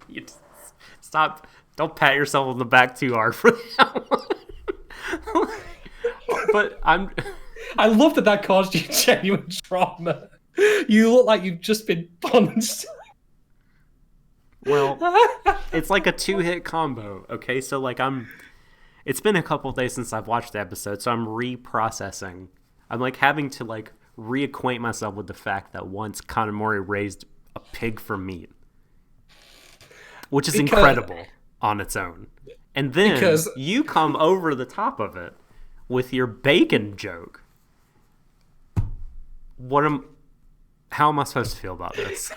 You just stop. Don't pat yourself on the back too hard for that one. But I love that caused you genuine trauma. You look like you've just been punched. Well, it's like a 2-hit combo, okay? So, like, it's been a couple of days since I've watched the episode, so I'm reprocessing. I'm, like, having to, like, reacquaint myself with the fact that once Kanamori raised a pig for meat. Which is incredible on its own. And then you come over the top of it with your bacon joke. How am I supposed to feel about this?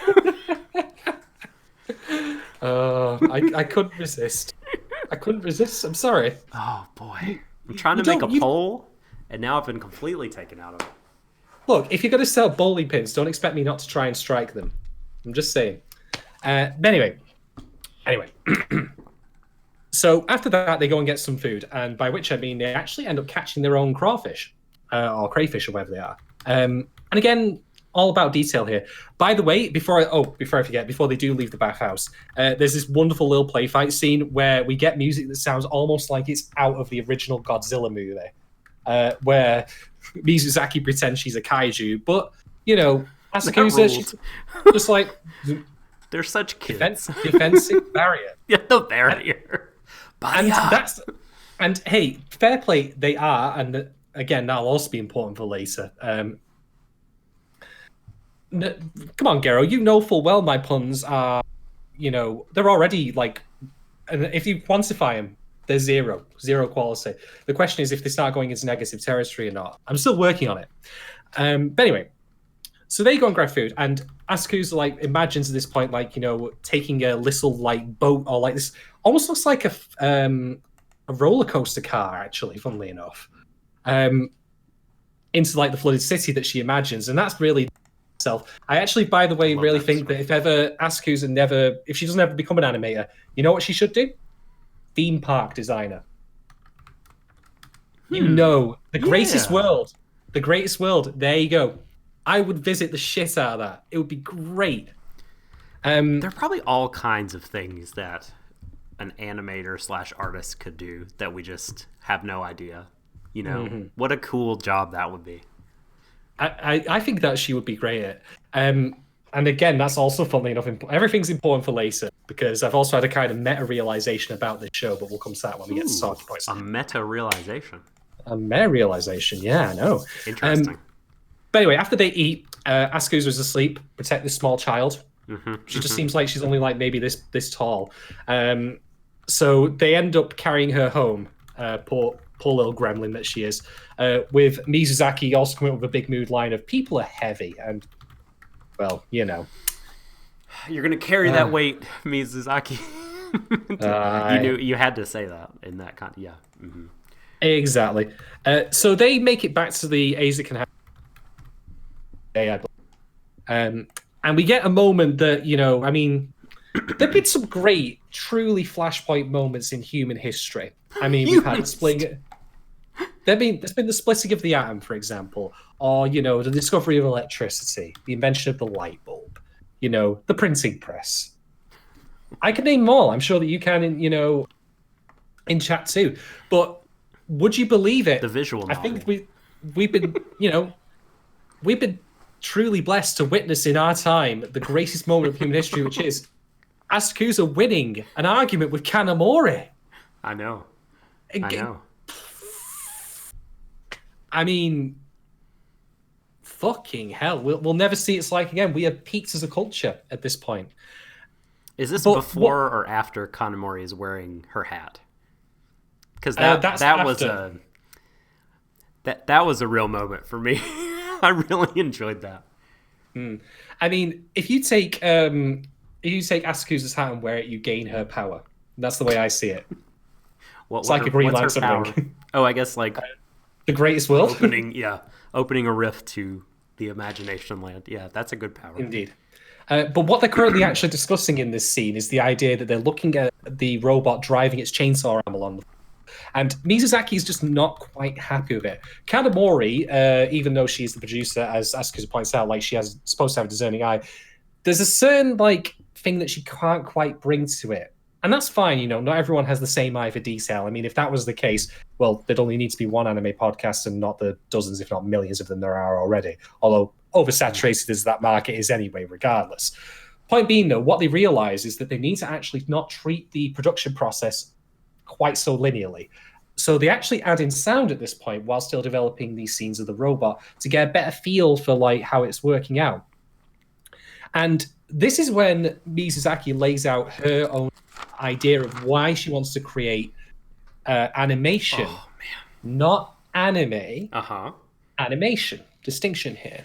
I couldn't resist. I'm sorry. Oh boy. I'm trying to make a poll, and now I've been completely taken out of it. Look, if you're going to sell bowling pins, don't expect me not to try and strike them. I'm just saying. But anyway. So after that, they go and get some food, and by which I mean they actually end up catching their own crawfish, or crayfish, or whatever they are. And again, all about detail here. By the way, before I forget, before they do leave the bathhouse, there's this wonderful little play fight scene where we get music that sounds almost like it's out of the original Godzilla movie, where Mizuzaki pretends she's a kaiju, but you know, Asukusa, she's just like they're such kids. Defensive barrier. Yeah, the barrier. And hey, fair play, they are, and again, that'll also be important for later. Come on, Gero, you know full well my puns are, they're already like, if you quantify them, they're zero quality. The question is if they start going into negative territory or not. I'm still working on it. But anyway, so they go and grab food, and Asuku's like imagines at this point, like, taking a little like boat or like this, almost looks like a roller coaster car, actually, funnily enough, into like the flooded city that she imagines, and that's really self. I actually, by the way, really think that if ever Asuku's if she doesn't ever become an animator, you know what she should do? Theme park designer. The greatest world. The greatest world. There you go. I would visit the shit out of that. It would be great. There are probably all kinds of things that an animator / artist could do that we just have no idea. What a cool job that would be. I think that she would be great at. And again, that's also, funnily enough, everything's important for later, because I've also had a kind of meta-realization about this show, but we'll come to that when we get to talking points. A meta-realization. A meta-realization, yeah, I know. Interesting. But anyway, after they eat, Asuku's was asleep, protect this small child. She just seems like she's only like maybe this tall. So they end up carrying her home, poor little gremlin that she is, with Mizuzaki also coming up with a big mood line of people are heavy, and, well, You're going to carry that weight, Mizuzaki. You had to say that in that kind of, yeah. Mm-hmm. Exactly. So they make it back to the Eizouken house. And we get a moment that, there've been some great, truly flashpoint moments in human history. We've had there's been the splitting of the atom, for example, or, the discovery of electricity, the invention of the light bulb, the printing press. I can name them all. I'm sure that you can, in chat too. But would you believe it? The visual novel. I think we've been truly blessed to witness in our time the greatest moment of human history, which is Asakusa winning an argument with Kanamori. I know. I know. I mean, fucking hell. We'll never see its like again. We have peaked as a culture at this point. Is this before or after Kanamori is wearing her hat? Because that was a real moment for me. I really enjoyed that. I mean, if you take Asakusa's hat and wear it, you gain her power. That's the way I see it. It's like a Green Lantern ring. Oh, I guess like the greatest world. Opening a rift to the imagination land. Yeah, that's a good power. Indeed. But what they're currently actually discussing in this scene is the idea that they're looking at the robot driving its chainsaw arm along the floor. And Mizuzaki is just not quite happy with it. Kanamori, even though she's the producer, as Asuka points out, like she has supposed to have a discerning eye, there's a certain like thing that she can't quite bring to it. And that's fine, not everyone has the same eye for detail. I mean, if that was the case, well, there'd only need to be one anime podcast and not the dozens, if not millions of them there are already. Although oversaturated as that market is anyway, regardless. Point being, though, what they realize is that they need to actually not treat the production process quite so linearly. So they actually add in sound at this point while still developing these scenes of the robot to get a better feel for like how it's working out. And this is when Mizuzaki lays out her own idea of why she wants to create animation, not anime. Animation. Distinction here.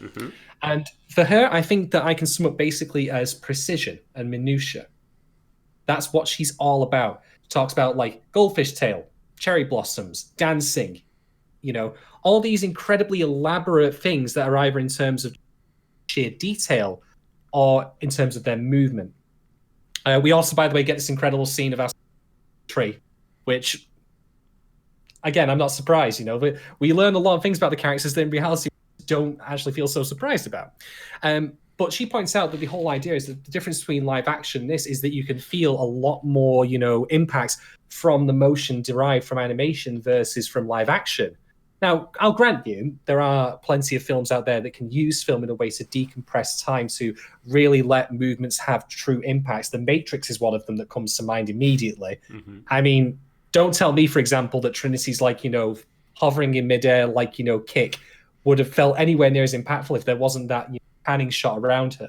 And for her, I think that I can sum up basically as precision and minutia. That's what she's all about. She talks about like goldfish tail, cherry blossoms, dancing, all these incredibly elaborate things that are either in terms of sheer detail or in terms of their movement. We also, by the way, get this incredible scene of our tree, which, again, I'm not surprised. We learn a lot of things about the characters that in reality we don't actually feel so surprised about. But she points out that the whole idea is that the difference between live action and this is that you can feel a lot more, impacts from the motion derived from animation versus from live action. Now, I'll grant you, there are plenty of films out there that can use film in a way to decompress time to really let movements have true impacts. The Matrix is one of them that comes to mind immediately. I mean, don't tell me, for example, that Trinity's like, hovering in midair, like, kick would have felt anywhere near as impactful if there wasn't that panning shot around her.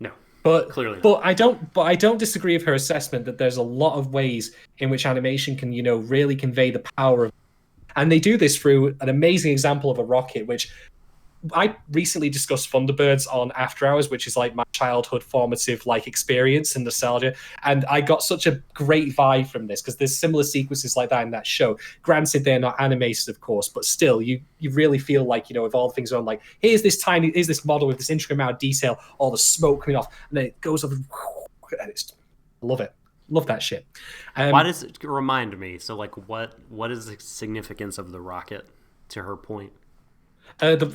No, but clearly not. But I don't disagree with her assessment that there's a lot of ways in which animation can, really convey the power of. And they do this through an amazing example of a rocket, which I recently discussed Thunderbirds on After Hours, which is like my childhood formative like experience and nostalgia. And I got such a great vibe from this because there's similar sequences like that in that show. Granted, they're not animated, of course, but still, you really feel like, if all the things are on, like, here's this model with this intricate amount of detail, all the smoke coming off, and then it goes up and I love it. Love that shit. Why does it remind me? So, like, what is the significance of the rocket to her point?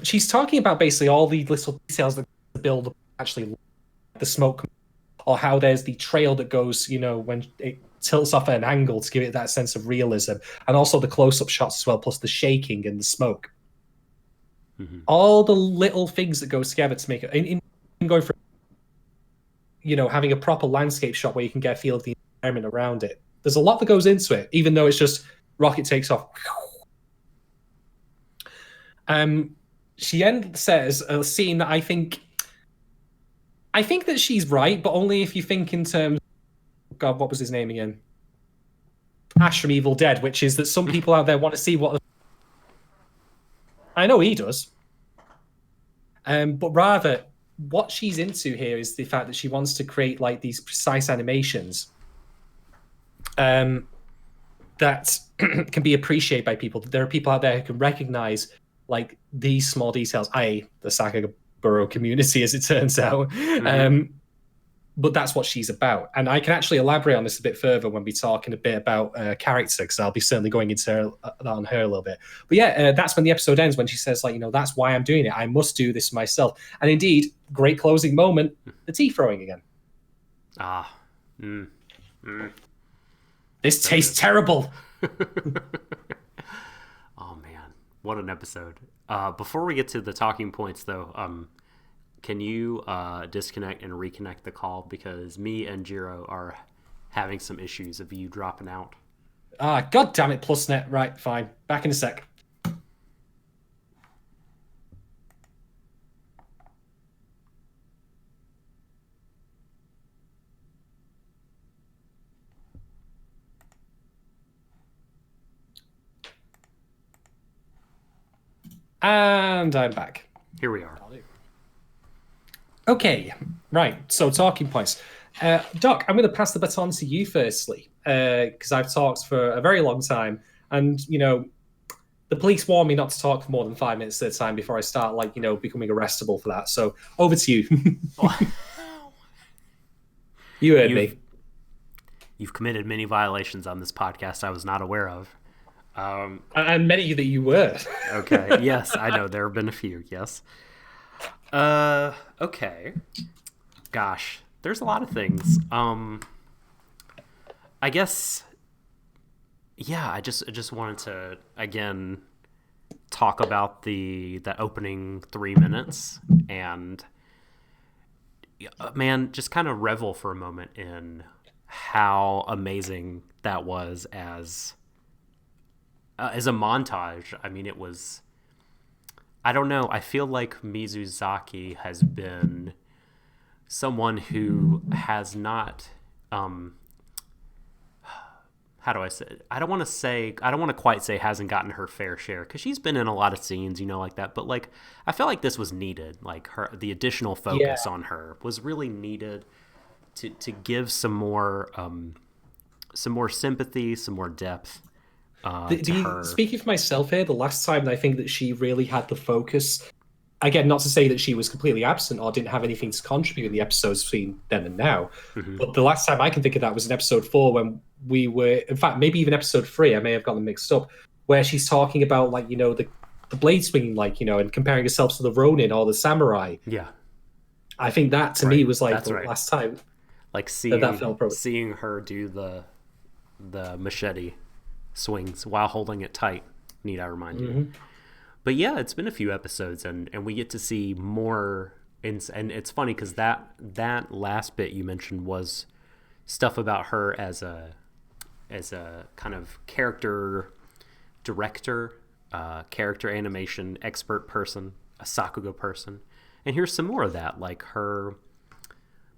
She's talking about basically all the little details that build up, actually the smoke, or how there's the trail that goes, when it tilts off at an angle to give it that sense of realism, and also the close-up shots as well, plus the shaking and the smoke. All the little things that go together to make it in going for having a proper landscape shot where you can get a feel of the environment around it. There's a lot that goes into it, even though it's just rocket takes off. She says a scene that I think that she's right, but only if you think in terms. God, what was his name again? Ash from Evil Dead, which is that some people out there want to see what. I know he does. But rather, what she's into here is the fact that she wants to create like these precise animations that can be appreciated by people. There are people out there who can recognize like these small details, i.e. the Sakagaburo community, as it turns out. But that's what she's about. And I can actually elaborate on this a bit further when we're talking a bit about character, because I'll be certainly going into on her a little bit. But yeah, that's when the episode ends, when she says, like, that's why I'm doing it. I must do this myself. And indeed, great closing moment, the tea throwing again. This tastes terrible. Oh, man. What an episode. Before we get to the talking points, though, can you disconnect and reconnect the call, because me and Jiro are having some issues of you dropping out. God damn it, PlusNet. Right, fine. Back in a sec. And I'm back. Here we are. Okay, right. So talking points. Doc, I'm going to pass the baton to you firstly, because I've talked for a very long time, and the police warn me not to talk for more than 5 minutes at a time before I start, becoming arrestable for that. So over to you. You heard me. You've committed many violations on this podcast I was not aware of. And many that you were. Okay. Yes, I know. There have been a few. Yes. Okay. Gosh, there's a lot of things. I guess. Yeah, I just wanted to again talk about that opening 3 minutes, and man, just kind of revel for a moment in how amazing that was as a montage. I mean, it was. I don't know. I feel like Mizusaki has been someone who has not. How do I say it? I don't want to quite say hasn't gotten her fair share, because she's been in a lot of scenes, like that. But like, I felt like this was needed. Like the additional focus on her was really needed to give some more sympathy, some more depth. Speaking for myself here, the last time I think that she really had the focus, again, not to say that she was completely absent or didn't have anything to contribute in the episodes between then and now, but the last time I can think of that was in episode 4, when we were, in fact, maybe even episode 3, I may have got them mixed up, where she's talking about, the blade swinging, and comparing herself to the Ronin or the samurai. Yeah. I think that, to me, was last time. Like seeing her do the machete swings while holding it tight. Need I remind you? But yeah, it's been a few episodes, and we get to see more. And it's funny because that last bit you mentioned was stuff about her as a kind of character director, character animation expert person, a Sakuga person. And here's some more of that, like her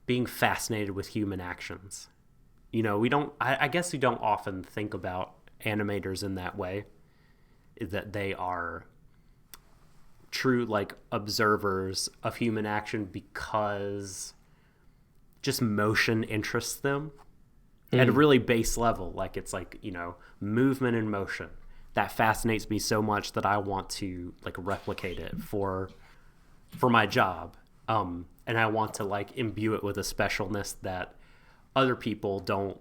being fascinated with human actions. I guess we don't often think about animators in that way, that they are true observers of human action, because just motion interests them at a really base level. It's movement and motion that fascinates me so much that I want to replicate it for my job, and I want to imbue it with a specialness that other people don't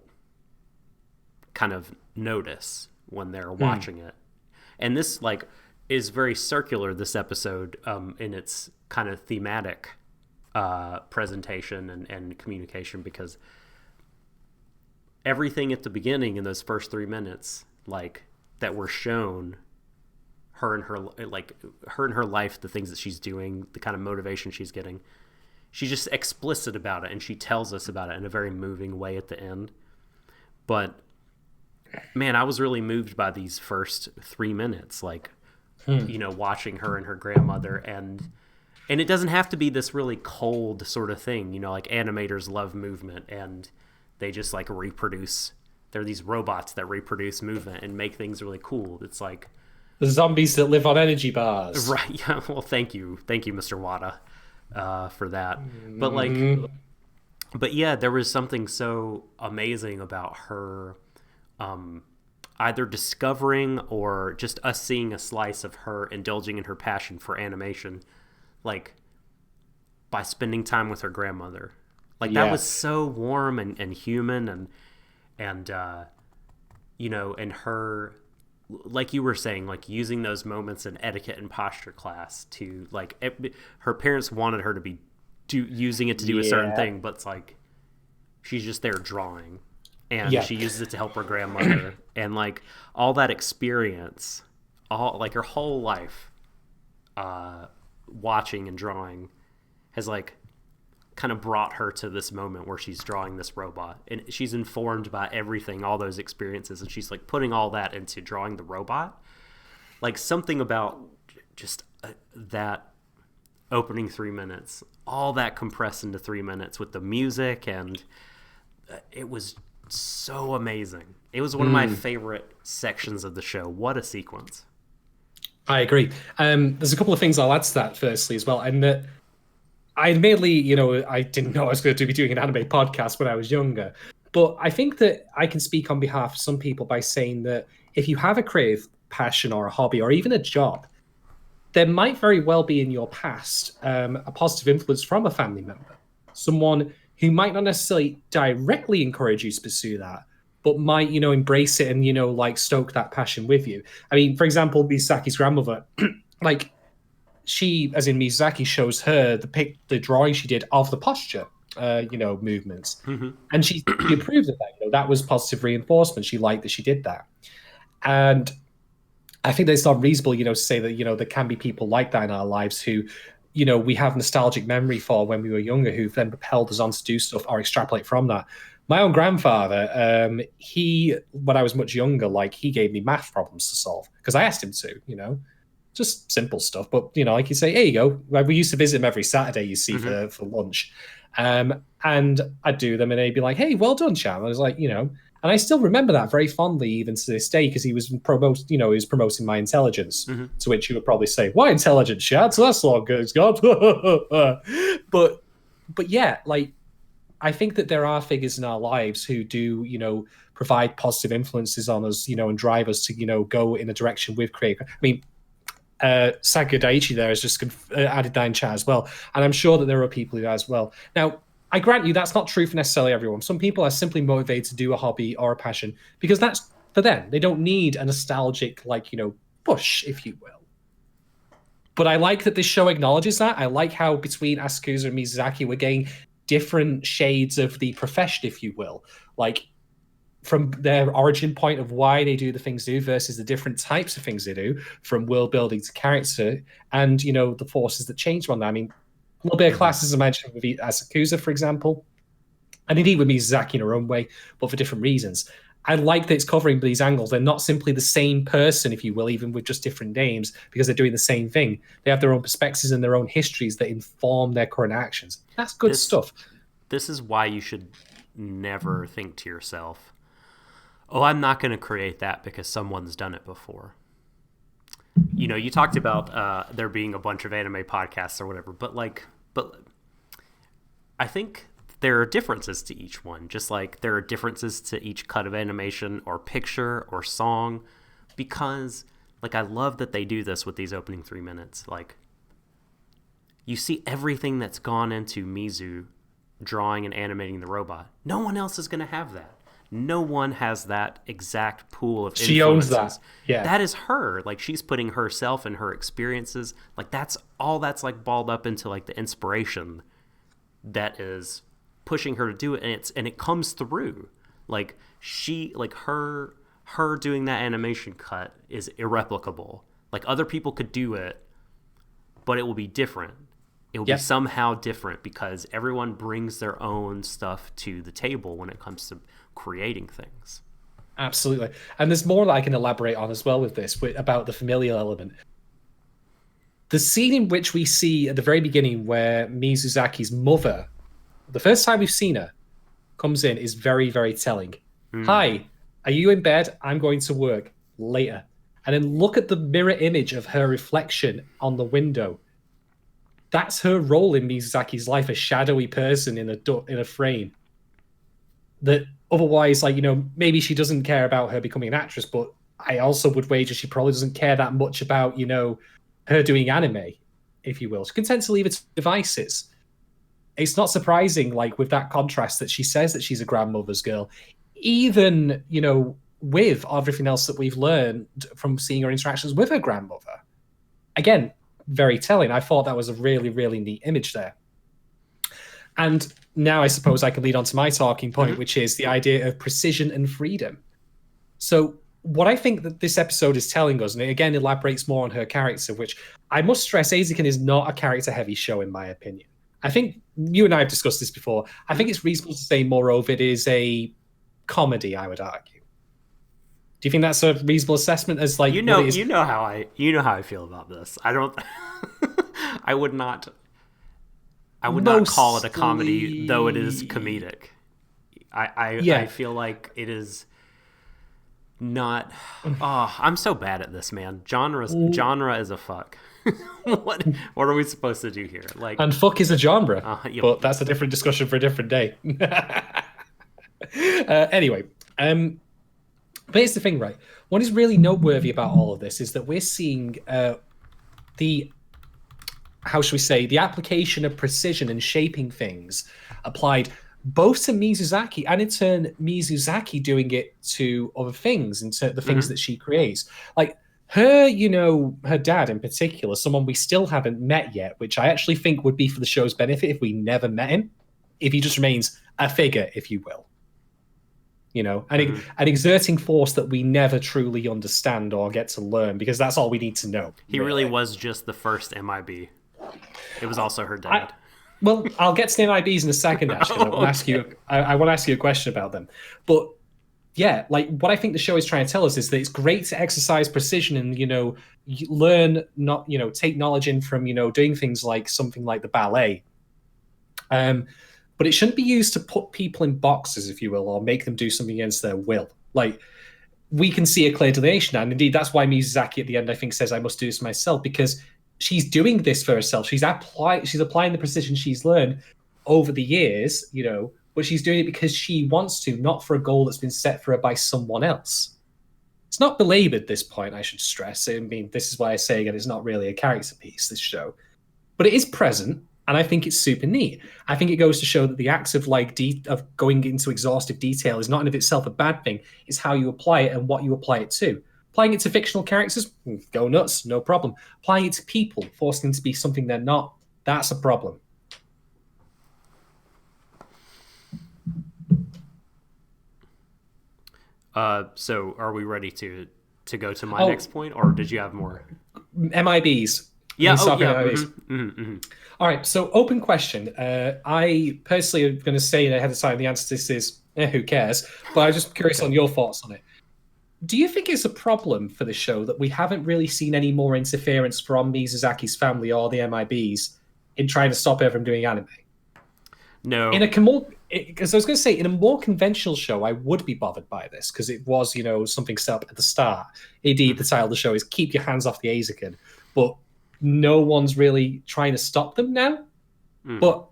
kind of notice when they're watching it. And this is very circular, this episode, in its kind of thematic presentation and communication, because everything at the beginning in those first 3 minutes that were shown, her and her life, the things that she's doing, the kind of motivation she's getting, she's just explicit about it, and she tells us about it in a very moving way at the end. But man, I was really moved by these first 3 minutes, watching her and her grandmother, and it doesn't have to be this really cold sort of thing, animators love movement, and they just reproduce. They're these robots that reproduce movement and make things really cool. It's the zombies that live on energy bars, right? Yeah. Well, thank you, Mr. Wada, for that. But yeah, there was something so amazing about her. Either discovering or just us seeing a slice of her indulging in her passion for animation, by spending time with her grandmother. That was so warm and human, and her, like you were saying, using those moments in etiquette and posture class to her parents wanted her to be using it to do a certain thing, but it's she's just there drawing. And she uses it to help her grandmother. And all that experience all like her whole life watching and drawing has like kind of brought her to this moment where she's drawing this robot, and she's informed by everything, all those experiences, and she's like putting all that into drawing the robot. Like something about just that opening 3 minutes, all that compressed into 3 minutes with the music, and it was so amazing. It was one of my favorite sections of the show. What a sequence. I agree. There's a couple of things I'll add to that firstly as well, and that I admittedly, I didn't know I was going to be doing an anime podcast when I was younger, but I think that I can speak on behalf of some people by saying that if you have a creative passion or a hobby or even a job, there might very well be in your past a positive influence from a family member, someone who might not necessarily directly encourage you to pursue that, but might, embrace it and, like stoke that passion with you. I mean, for example, Misaki's grandmother, like, she, as in Miyazaki, shows her the drawing she did of the posture, movements, and she approved of that. That was positive reinforcement. She liked that she did that, and I think that it's not reasonable, to say that there can be people like that in our lives who, we have nostalgic memory for when we were younger, who've then propelled us on to do stuff or extrapolate from that. My own grandfather, he, when I was much younger, like he gave me math problems to solve because I asked him to. Just simple stuff. But, like you say, here you go. Like, we used to visit him every Saturday, you see, for lunch. And I'd do them and they'd be like, hey, well done, Cham. I was like, and I still remember that very fondly even to this day because he was promoting my intelligence, to which you would probably say, why intelligence, Chad? So that's long as God. But yeah, like, I think that there are figures in our lives who do, provide positive influences on us, and drive us to, go in a direction with creative. I mean, Saga Daiichi there has just added that in chat as well. And I'm sure that there are people who are as well. Now, I grant you that's not true for necessarily everyone. Some people are simply motivated to do a hobby or a passion because that's for them. They don't need a nostalgic, push, if you will. But I like that this show acknowledges that. I like how between Asakusa and Miyazaki we're getting different shades of the profession, if you will. Like, from their origin point of why they do the things they do versus the different types of things they do, from world building to character, and the forces that change on that. I mean, a little bit of classism I mentioned with Asakusa, for example, and indeed with Miyazaki in her own way, but for different reasons. I like that it's covering these angles. They're not simply the same person, if you will, even with just different names, because they're doing the same thing. They have their own perspectives and their own histories that inform their current actions. That's good stuff. This is why you should never think to yourself, oh, I'm not going to create that because someone's done it before. You talked about there being a bunch of anime podcasts or whatever, but I think there are differences to each one, just like there are differences to each cut of animation or picture or song, because I love that they do this with these opening 3 minutes. Like, you see everything that's gone into Mizu drawing and animating the robot. No one else is going to have that. No one has that exact pool of influences. She owns that. Yeah. That is her. Like, she's putting herself and her experiences. Like, that's all that's balled up into the inspiration that is pushing her to do it, and it comes through. Like, her doing that animation cut is irreplicable. Like, other people could do it, but it will be different. It will be somehow different because everyone brings their own stuff to the table when it comes to creating things. Absolutely. And there's more that I can elaborate on as well with this, about the familial element. The scene in which we see at the very beginning where Mizusaki's mother, the first time we've seen her, comes in is very, very telling. Hi, are you in bed? I'm going to work later. And then look at the mirror image of her reflection on the window. That's her role in Mizusaki's life, a shadowy person in a frame. That otherwise, maybe she doesn't care about her becoming an actress, but I also would wager she probably doesn't care that much about, her doing anime, if you will. She's content to leave it to devices. It's not surprising, with that contrast, that she says that she's a grandmother's girl, even, with everything else that we've learned from seeing her interactions with her grandmother. Again, very telling. I thought that was a really, really neat image there. And now I suppose I can lead on to my talking point, which is the idea of precision and freedom. So what I think that this episode is telling us, and it again elaborates more on her character, which I must stress, Eizouken is not a character-heavy show, in my opinion. I think you and I have discussed this before. I think it's reasonable to say, moreover, it is a comedy, I would argue. Do you think that's a reasonable assessment? As like you know how I feel about this. I don't. I would not call it a comedy, though it is comedic. I feel like it is not. Oh, I'm so bad at this, man. Genre is a fuck. what are we supposed to do here? Like, and fuck is a genre, yeah. But that's a different discussion for a different day. Anyway, but here's the thing, right? What is really noteworthy about all of this is that we're seeing the application of precision and shaping things applied both to Mizuzaki and in turn Mizuzaki doing it to other things, into the things that she creates. Like her, her dad in particular, someone we still haven't met yet, which I actually think would be for the show's benefit if we never met him, if he just remains a figure, if you will. An exerting force that we never truly understand or get to learn, because that's all we need to know. He really was just the first MIB. It was also her dad. Well, I'll get to the MIBs in a second, actually. I want to ask you a question about them. But yeah, like what I think the show is trying to tell us is that it's great to exercise precision and, learn, not, take knowledge in from, doing things like something like the ballet. But it shouldn't be used to put people in boxes, if you will, or make them do something against their will. Like, we can see a clear delineation, and indeed that's why Mizuzaki at the end, I think, says, I must do this myself, because she's doing this for herself. She's applying the precision she's learned over the years, but she's doing it because she wants to, not for a goal that's been set for her by someone else. It's not belabored at this point, I should stress. I mean, this is why I say again, it's not really a character piece, this show. But it is present, and I think it's super neat. I think it goes to show that the acts of of going into exhaustive detail is not in of itself a bad thing. It's how you apply it and what you apply it to. Applying it to fictional characters, go nuts, no problem. Applying it to people, forcing them to be something they're not, that's a problem. So are we ready to go to my next point, or did you have more? MIBs. Yeah. All right. So open question. I personally am going to say ahead of time the answer to this is who cares? But I'm just curious on your thoughts on it. Do you think it's a problem for the show that we haven't really seen any more interference from Mizusaki's family or the MIBs in trying to stop her from doing anime? No. Because I was going to say, in a more conventional show, I would be bothered by this because it was, something set up at the start. Indeed, the title of the show is "Keep Your Hands Off the Eizouken," but no one's really trying to stop them now. But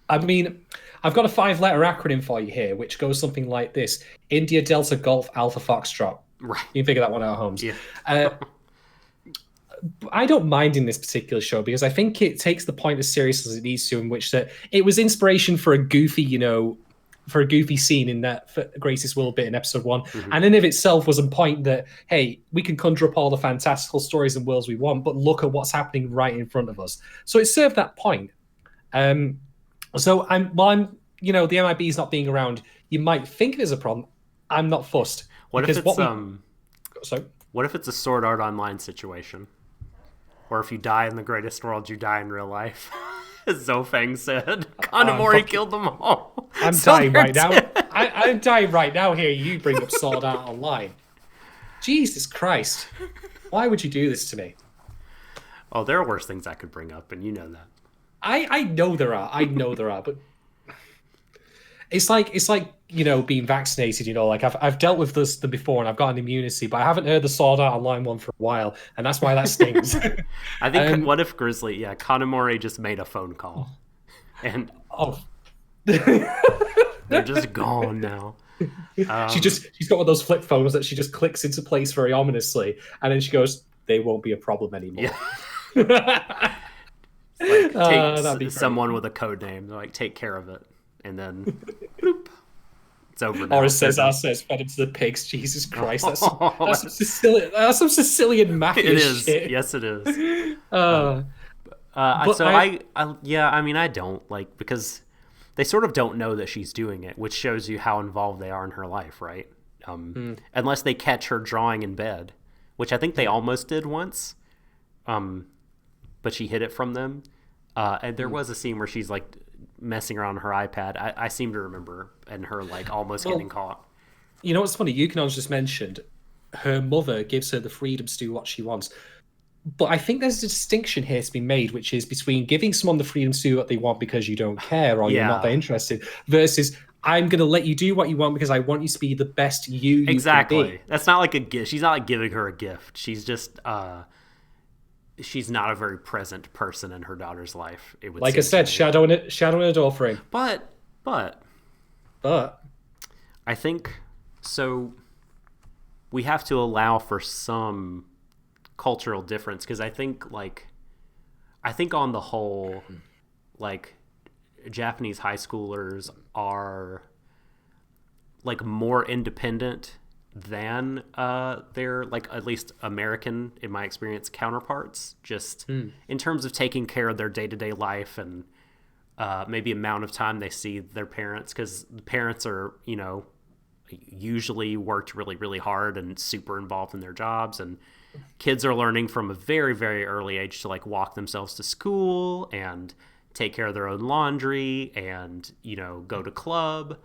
I mean, I've got a 5-letter acronym for you here, which goes something like this: India Delta Golf Alpha Foxtrot. Right. You can figure that one out, Holmes. Yeah. I don't mind in this particular show because I think it takes the point as serious as it needs to, in which that it was inspiration for a goofy, for a goofy scene in that Grace's Will bit in episode 1. And in of itself was a point that, hey, we can conjure up all the fantastical stories and worlds we want, but look at what's happening right in front of us. So it served that point. So the MIBs not being around, you might think there's a problem. I'm not fussed. What if it's a Sword Art Online situation? Or if you die in the greatest world, you die in real life. As Zofang said. Kanamori killed them all. I'm dying right now. I'm dying right now here. You bring up Sword Art Online. Jesus Christ. Why would you do this to me? Oh, there are worse things I could bring up, and you know that. I know there are. But it's like being vaccinated. Like I've dealt with this before, and I've got an immunity, but I haven't heard the Sword Art Online one for a while, and that's why that stings. I think what if Grizzly? Yeah, Kanamori just made a phone call, and they're just gone now. She's got one of those flip phones that she just clicks into place very ominously, and then she goes, "They won't be a problem anymore." Yeah. Take someone with a code name. They're like, take care of it, and then bloop, it's over now. Or as Cesar says, fed into the pigs. Jesus Christ, that's some Sicilian mafia shit. Yes, it is. I don't like, because they sort of don't know that she's doing it, which shows you how involved they are in her life, right? unless they catch her drawing in bed, which I think they almost did once, but she hid it from them. And there was a scene where she's like messing around on her iPad. I seem to remember, and her like almost getting caught. You know what's funny? Yukonon's just mentioned her mother gives her the freedom to do what she wants. But I think there's a distinction here to be made, which is between giving someone the freedom to do what they want because you don't care or you're not that interested, versus I'm going to let you do what you want because I want you to be the best you Exactly. can be. That's not like a gift. She's not like giving her a gift. She's just she's not a very present person in her daughter's life. It would like I said, shadow in a door frame. But I think so. We have to allow for some cultural difference because I think on the whole, like Japanese high schoolers are like more independent than their like at least American, in my experience, counterparts. Just in terms of taking care of their day-to-day life and maybe amount of time they see their parents, because the parents are usually worked really, really hard and super involved in their jobs, and kids are learning from a very, very early age to like walk themselves to school and take care of their own laundry and go to club.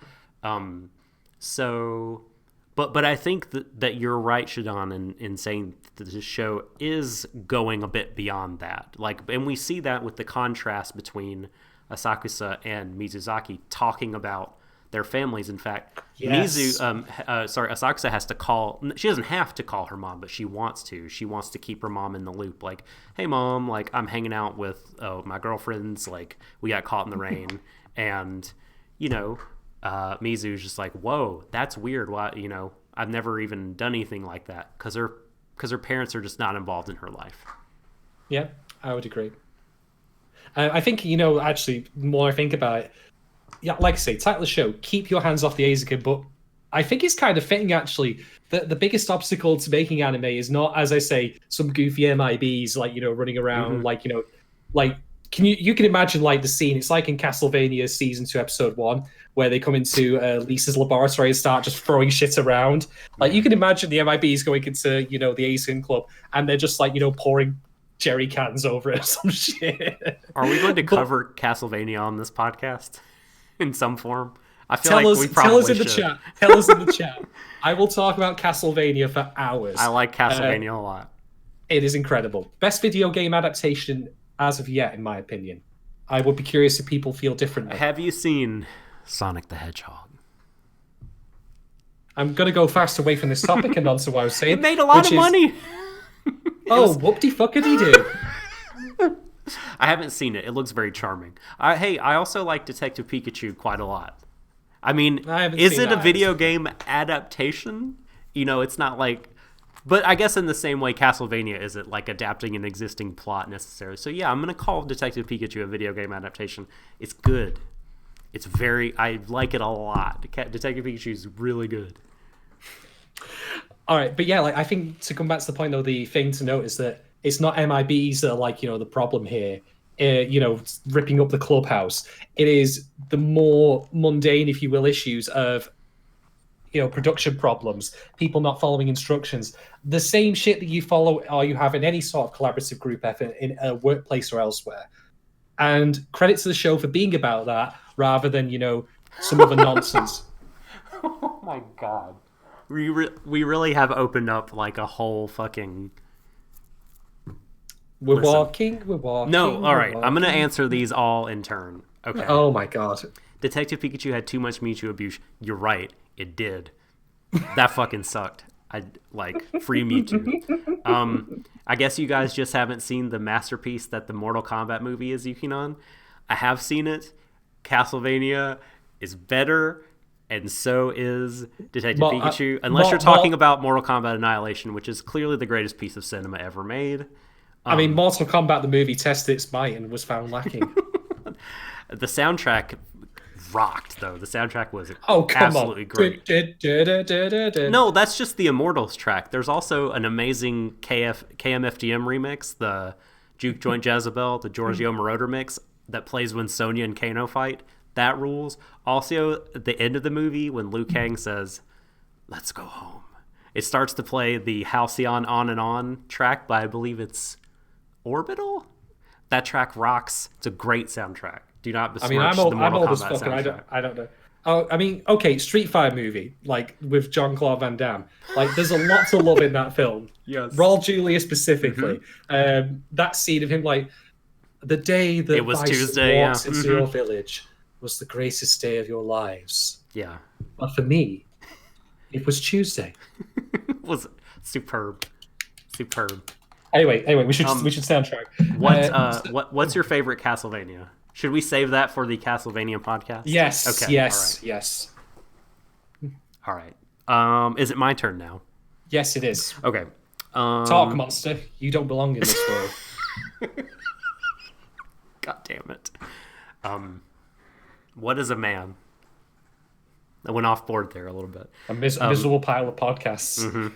But I think that you're right, Shadon, in saying that this show is going a bit beyond that. And we see that with the contrast between Asakusa and Mizuzaki talking about their families. In fact, yes. Asakusa has to call. She doesn't have to call her mom, but she wants to. She wants to keep her mom in the loop. Like, hey, mom, like I'm hanging out with my girlfriends. Like we got caught in the rain, and Mizu's just like, whoa, that's weird. Why, I've never even done anything like that because her parents are just not involved in her life. Yeah, I would agree. I think actually, the more I think about it. Yeah, like I say, title of the show, keep your hands off the Eizouken, but I think it's kind of fitting, actually. The biggest obstacle to making anime is not, as I say, some goofy MIBs, running around, you can imagine, the scene, it's like in Castlevania Season 2, Episode 1, where they come into Lisa's laboratory and start just throwing shit around. You can imagine the MIBs going into, the Eizouken Club, and they're just, pouring jerry cans over it or some shit. Are we going to cover Castlevania on this podcast? In some form, I feel like we probably tell us in should. the chat. Tell us in the chat. I will talk about Castlevania for hours. I like Castlevania a lot. It is incredible. Best video game adaptation as of yet, in my opinion. I would be curious if people feel differently. Have you seen Sonic the Hedgehog? I'm gonna go fast away from this topic and onto what I was saying. It made a lot of money. Whoop-de-fuckity-doo. I haven't seen it. It looks very charming. I also like Detective Pikachu quite a lot. I mean, is it a video game adaptation? It's not like... But I guess in the same way, Castlevania isn't like adapting an existing plot necessarily. So yeah, I'm going to call Detective Pikachu a video game adaptation. It's good. It's very... I like it a lot. Detective Pikachu is really good. All right, but yeah, I think to come back to the point, though, the thing to note is that it's not MIBs that are the problem here, ripping up the clubhouse. It is the more mundane, if you will, issues of, production problems, people not following instructions, the same shit that you follow or you have in any sort of collaborative group effort in a workplace or elsewhere. And credit to the show for being about that rather than, some other nonsense. Oh my God. We really have opened up a whole fucking... We're walking. No, all right. I'm going to answer these all in turn. Okay. Oh my God. Detective Pikachu had too much Mewtwo abuse. You're right. It did. That fucking sucked. Free Mewtwo. I guess you guys just haven't seen the masterpiece that the Mortal Kombat movie is, Yukinon. I have seen it. Castlevania is better, and so is Detective Pikachu. Unless you're talking about Mortal Kombat Annihilation, which is clearly the greatest piece of cinema ever made. Mortal Kombat the movie tested its might and was found lacking. The soundtrack rocked, though. The soundtrack was absolutely great. No, that's just the Immortals track. There's also an amazing KMFDM remix, the Juke Joint Jezebel, the Giorgio Moroder mix that plays when Sonya and Kano fight. That rules. Also, at the end of the movie, when Liu Kang says, let's go home. It starts to play the Halcyon On and On track by, I believe it's Orbital. That track rocks. It's a great soundtrack. Do not besmirch the Mortal Kombat as fuck, soundtrack. and I don't know. Oh, I mean, okay, Street Fighter movie, like with Jean-Claude Van Damme. Like, there's a lot to love in that film. Yes. Raul Julia specifically. That scene of him, like, the day that it was Bison Tuesday, walks into your village was the greatest day of your lives. Yeah. But for me, it was Tuesday. It was superb. Anyway, we should soundtrack. What's your favorite Castlevania? Should we save that for the Castlevania podcast? Yes. Okay. Yes. All right. Is it my turn now? Yes, it is. Okay. Talk, monster. You don't belong in this world. God damn it. What is a man? I went off board there a little bit. A miserable pile of podcasts.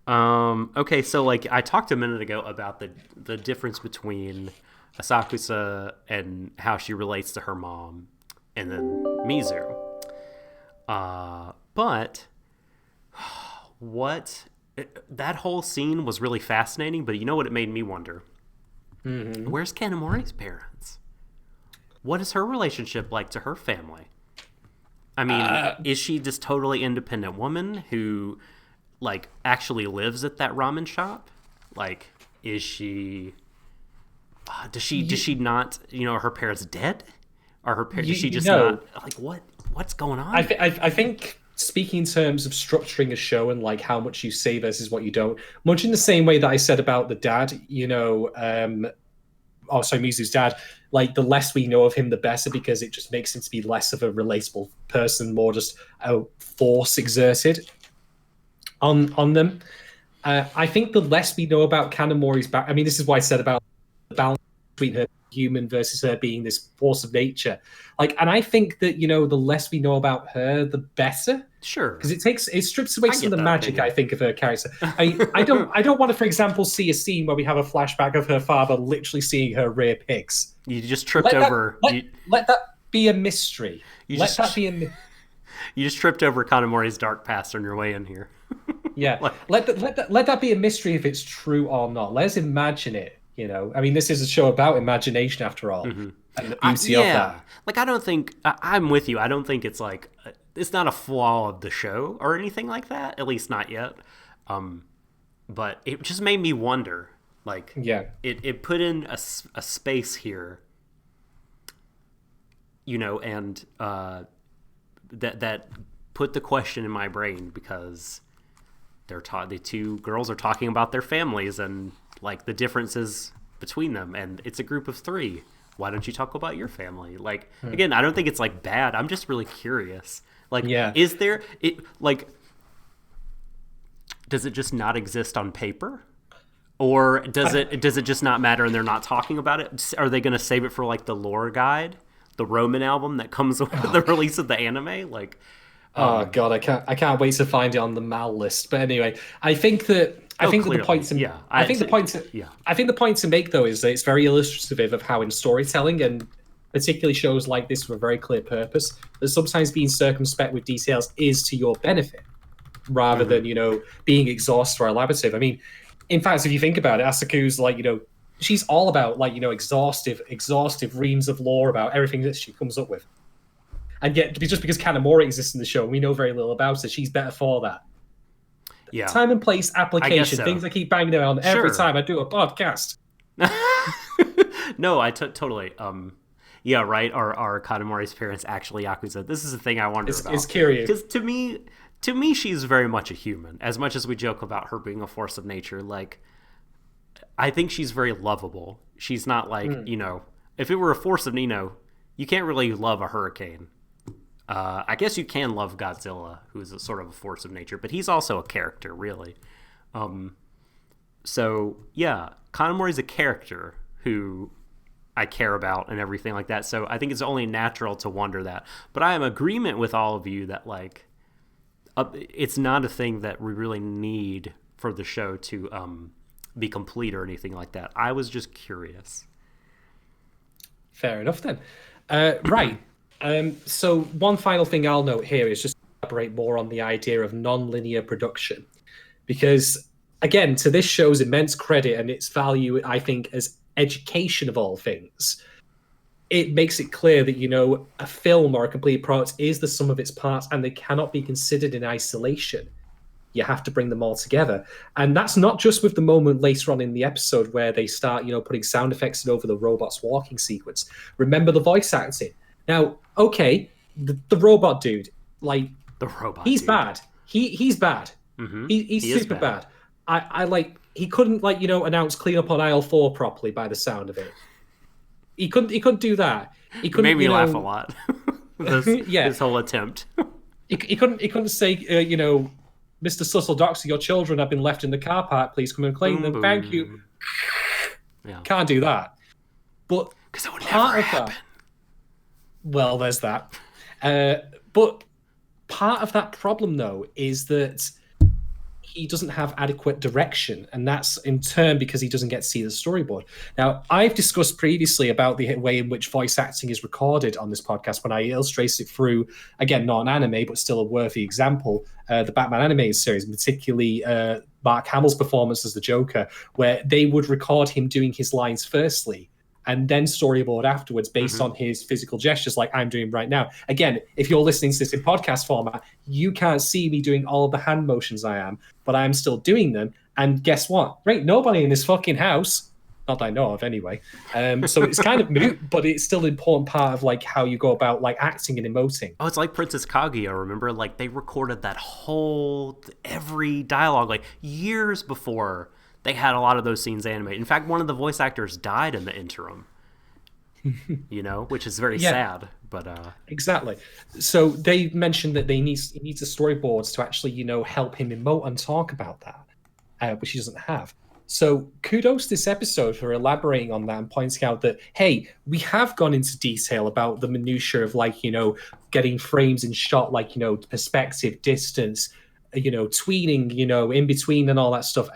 Okay, so like I talked a minute ago about the difference between Asakusa and how she relates to her mom, and then Mizu. But that whole scene was really fascinating. But you know what it made me wonder? Where's Kanamori's parents? What is her relationship like to her family? I mean, is she this totally independent woman who, like, actually lives at that ramen shop? Like, is she? Does she not? You know, are her parents dead? Are her parents? Does she just not? Like, what's going on? I think speaking in terms of structuring a show and like how much you say versus what you don't, much in the same way that I said about the dad. You know, Mizu's dad. Like, the less we know of him, the better, because it just makes him to be less of a relatable person, more just a force exerted on them. I think the less we know about Kanamori's back, I mean, this is why I said about the balance between her human versus her being this force of nature. Like, and I think that, you know, the less we know about her, the better. Sure. Because it strips away some of the magic, I think, of her character. I don't want to, for example, see a scene where we have a flashback of her father literally seeing her rear pigs. You just tripped over. Let that be a mystery. You just tripped over Kanamori's dark past on your way in here. Yeah, let that be a mystery if it's true or not. Let's imagine it. You know, I mean, this is a show about imagination after all, and the beauty of that. Like, I don't think I'm with you. I don't think it's like it's not a flaw of the show or anything like that. At least not yet. But it just made me wonder. Like, yeah, it put in a space here. You know, and that put the question in my brain because the two girls are talking about their families and like the differences between them, and it's a group of three. Why don't you talk about your family? Like, again, I don't think it's like bad. I'm just really curious. Like, is there does it just not exist on paper? Or does it just not matter and they're not talking about it? Are they going to save it for like the lore guide, the Roman album that comes with the release of the anime? Like, oh god, I can't wait to find it on the Mal list. But anyway, I think that the point to make though is that it's very illustrative of how in storytelling and particularly shows like this with a very clear purpose, that sometimes being circumspect with details is to your benefit rather than, you know, being exhaustive or elaborative. I mean, in fact, if you think about it, Asuku's like, you know, she's all about like, you know, exhaustive reams of lore about everything that she comes up with. And yet, just because Kanamori exists in the show, and we know very little about her, she's better for that. Yeah. Time and place application, things I keep banging around every time I do a podcast. No, I totally. Yeah, right. Are Kanamori's parents actually Yakuza? This is the thing I wonder about. It's curious. Because to me, she's very much a human. As much as we joke about her being a force of nature, like, I think she's very lovable. She's not like, you know, if it were a force of, you know, you can't really love a hurricane. I guess you can love Godzilla, who is a sort of a force of nature, but he's also a character, really. So, yeah, Kanamori's a character who I care about and everything like that. So I think it's only natural to wonder that. But I am in agreement with all of you that, like, it's not a thing that we really need for the show to be complete or anything like that. I was just curious. Fair enough, then. Right. So one final thing I'll note here is just elaborate more on the idea of non-linear production, because again, to this show's immense credit and its value, I think, as education of all things, it makes it clear that, you know, a film or a complete product is the sum of its parts, and they cannot be considered in isolation. You have to bring them all together. And that's not just with the moment later on in the episode where they start, you know, putting sound effects over the robot's walking sequence. Remember the voice acting. Now, okay, the robot dude, like, The robot. he's dude. bad. He's bad. Mm-hmm. He's He is super bad. I like, he couldn't, like, you know, announce clean up on aisle 4 properly by the sound of it. He couldn't do that. He couldn't. Made me you know, laugh a lot. His whole attempt. He couldn't say, you know, Mr. Sussel Doxer, your children have been left in the car park. Please come and clean them. Thank you. Yeah. Can't do that. But Because it would part never of happen. that. Well, there's that. But part of that problem, though, is that he doesn't have adequate direction, and that's in turn because he doesn't get to see the storyboard. Now, I've discussed previously about the way in which voice acting is recorded on this podcast when I illustrated it through, again, not an anime, but still a worthy example, the Batman animated series, particularly Mark Hamill's performance as the Joker, where they would record him doing his lines firstly, and then storyboard afterwards based on his physical gestures like I'm doing right now. Again, if you're listening to this in podcast format, you can't see me doing all of the hand motions I am, but I'm still doing them. And guess what? There ain't nobody in this fucking house. Not that I know of anyway. So it's kind of moot, but it's still an important part of like how you go about like acting and emoting. Oh, it's like Princess Kaguya, remember? Like, they recorded that every dialogue, like, years before they had a lot of those scenes animated. In fact, one of the voice actors died in the interim, you know, which is very sad. But Exactly. So they mentioned that he needs the storyboards to actually, you know, help him emote and talk about that, which he doesn't have. So kudos to this episode for elaborating on that and pointing out that, hey, we have gone into detail about the minutiae of, like, you know, getting frames in shot, like, you know, perspective, distance, you know, tweening, you know, in between and all that stuff.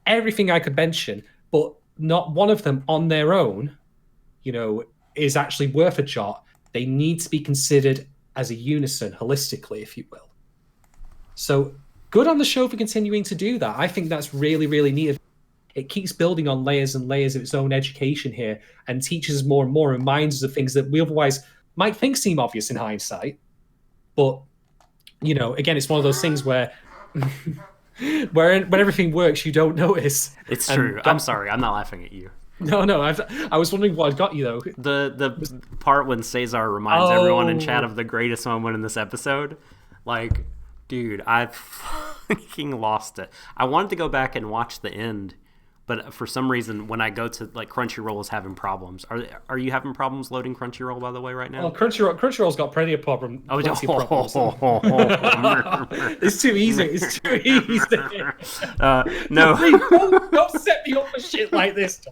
Everything I could mention, but not one of them on their own, you know, is actually worth a jot. They need to be considered as a unison, holistically, if you will. So good on the show for continuing to do that. I think that's really, really neat. It keeps building on layers and layers of its own education here and teaches us more and more, reminds us of things that we otherwise might think seem obvious in hindsight. But, you know, again, it's one of those things where when everything works, you don't notice. it's true. I'm sorry. I'm not laughing at you. No, I was wondering what got you, though. The part when Cesar reminds everyone in chat of the greatest moment in this episode, like, dude, I fucking lost it. I wanted to go back and watch the end, but for some reason, when I go to, like, CrunchyRoll is having problems. Are you having problems loading CrunchyRoll, by the way, right now? Well, Crunchyroll's got plenty of problems. It's too easy. It's too easy. No. Please, don't set me up for shit like this.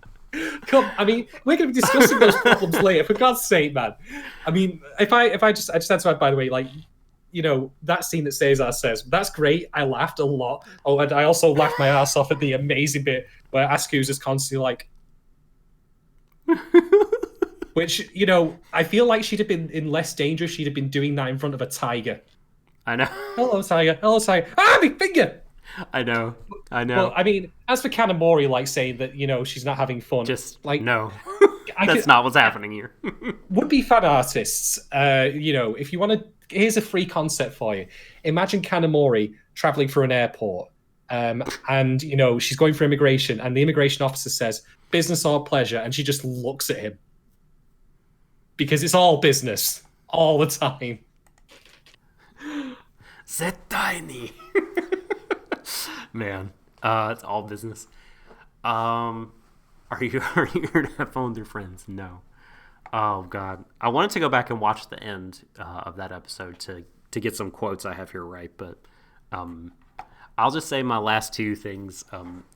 Come, I mean, we're going to be discussing those problems later. For God's sake, man. I mean, if I just had to add, by the way, like, you know, that scene that Cesar says, that's great. I laughed a lot. Oh, and I also laughed my ass off at the amazing bit where Asku's is constantly like, which, you know, I feel like she'd have been in less danger if she'd have been doing that in front of a tiger. I know. Hello, tiger. Hello, tiger. Ah, my finger! I know. Well, I mean, as for Kanamori, like, saying that, you know, she's not having fun. Just, like, no. That's not what's happening here. Would-be fan artists, you know, if you want to, here's a free concept for you. Imagine Kanamori traveling through an airport, and, you know, she's going for immigration, and the immigration officer says, business or pleasure, and she just looks at him. Because it's all business, all the time. Zettai. Man, it's all business. Are you here to have fun with your friends? No. Oh God, I wanted to go back and watch the end of that episode to get some quotes I have here right, but I'll just say my last two things.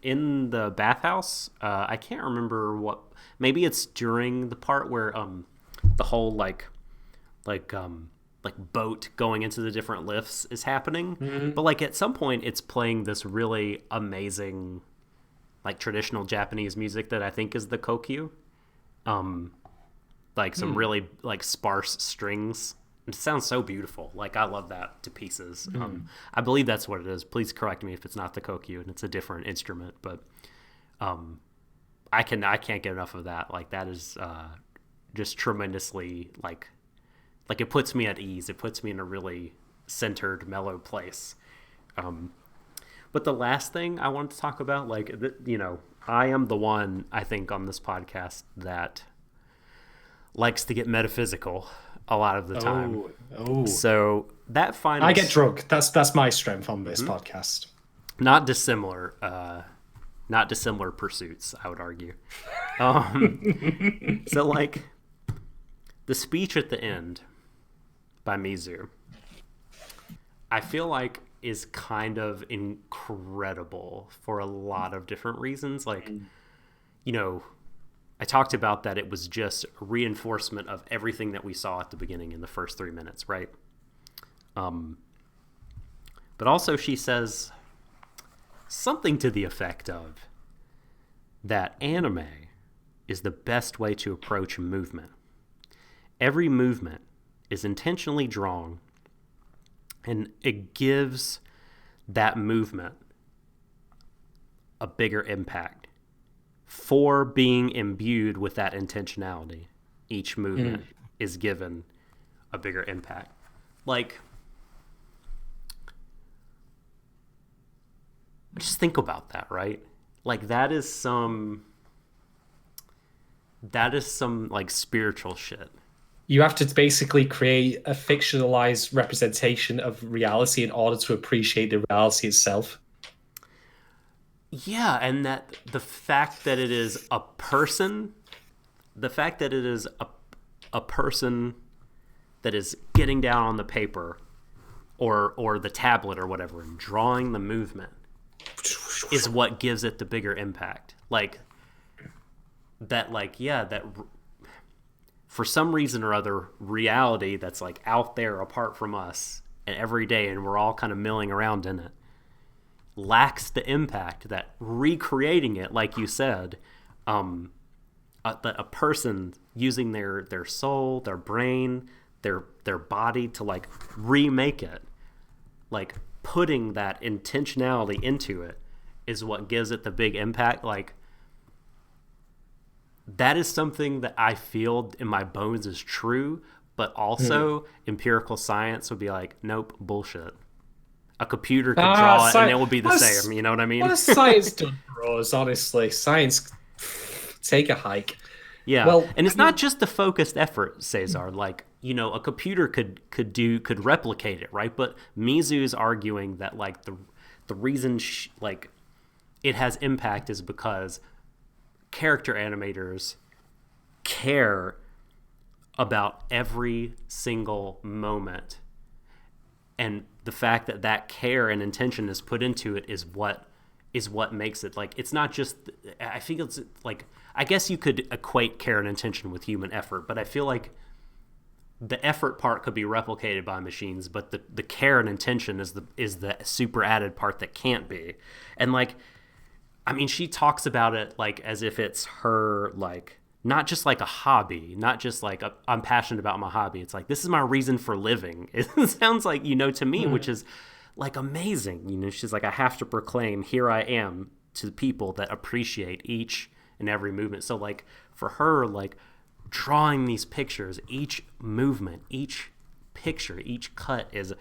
In the bathhouse, I can't remember what. Maybe it's during the part where the whole like boat going into the different lifts is happening. Mm-hmm. But like at some point it's playing this really amazing like traditional Japanese music that I think is the kokyu. Like some really like sparse strings It sounds so beautiful. Like, I love that to pieces. I believe that's what it is. Please correct me if it's not the kokyu and it's a different instrument, but I can't get enough of that. Like, that is just tremendously, like it puts me at ease. It puts me in a really centered, mellow place. But the last thing I wanted to talk about, like, I am the one, I think, on this podcast that likes to get metaphysical a lot of the time. So that final... I get drunk. That's my strength on this podcast. Not dissimilar pursuits, I would argue. So, like, the speech at the end by Mizu, I feel like is kind of incredible for a lot of different reasons. Like, I talked about that it was just a reinforcement of everything that we saw at the beginning in the first 3 minutes, right? But also she says something to the effect of that anime is the best way to approach movement. Every movement is intentionally drawn, and it gives that movement a bigger impact for being imbued with that intentionality. Each movement is given a bigger impact. Like, just think about that, right? Like, that is some like spiritual shit. You have to basically create a fictionalized representation of reality in order to appreciate the reality itself. Yeah, and that the fact that it is a person, a person that is getting down on the paper or the tablet or whatever and drawing the movement is what gives it the bigger impact. Like, that, like, yeah, that for some reason or other, reality that's like out there apart from us and every day, and we're all kind of milling around in it, lacks the impact that recreating it, like you said, a person using their soul, their brain, their body to like remake it, like putting that intentionality into it is what gives it the big impact. Like, that is something that I feel in my bones is true, but also empirical science would be like, nope, bullshit. A computer could draw it and it would be the same. You know what I mean? What has science done for us, honestly? Science, take a hike. Yeah, well, and it's not just the focused effort, Cesar. Like, a computer could replicate it, right? But Mizu's arguing that, like, the reason like it has impact is because character animators care about every single moment, and the fact that care and intention is put into it is what makes it, like, it's not just, I think it's like, I guess you could equate care and intention with human effort, but I feel like the effort part could be replicated by machines, but the care and intention is the super added part that can't be. And, like, I mean, she talks about it like as if it's her, like, not just like a hobby, not just like I'm passionate about my hobby. It's like, this is my reason for living. It sounds like, to me, which is like amazing. She's like, I have to proclaim, here I am, to the people that appreciate each and every movement. So, like, for her, like, drawing these pictures, each movement, each picture, each cut is,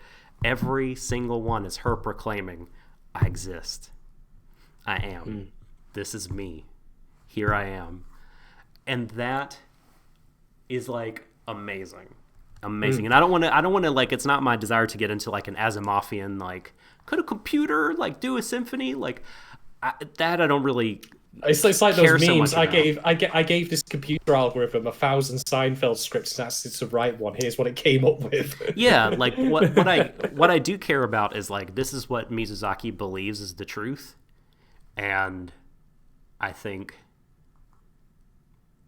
every single one is her proclaiming, I exist. I am. This is me. Here I am. And that is, like, amazing. And I don't want to, like, it's not my desire to get into, like, an Asimovian, like, could a computer, like, do a symphony? Like, I don't really. It's like those memes. So I gave this computer algorithm 1,000 Seinfeld scripts and asked it to write one. Here's what it came up with. Yeah, like, what I do care about is, like, this is what Mizuzaki believes is the truth. And I think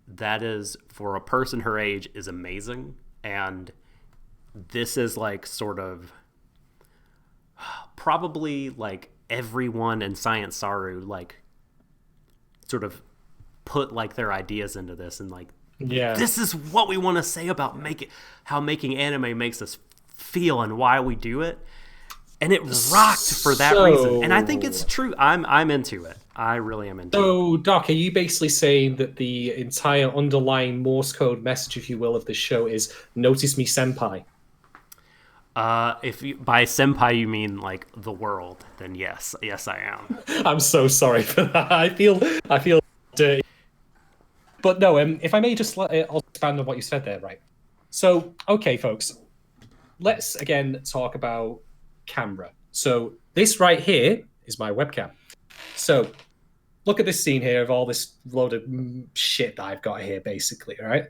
that is, for a person her age, is amazing. And this is, like, sort of probably, like, everyone in Science Saru, like, sort of put, like, their ideas into this, and, like, Yeah. this is what we want to say about how making anime makes us feel and why we do it. And it rocked for that reason. And I think it's true. I'm into it. I really am into it. So, Doc, are you basically saying that the entire underlying Morse code message, if you will, of the show is "Notice me, senpai"? If you, by senpai you mean like the world, then yes, I am. I'm so sorry for that. I feel dirty. But no, if I may just I'll expand on what you said there, right? So, okay, folks, let's again talk about camera. So this right here is my webcam. So look at this scene here of all this load of shit that I've got here, basically, right?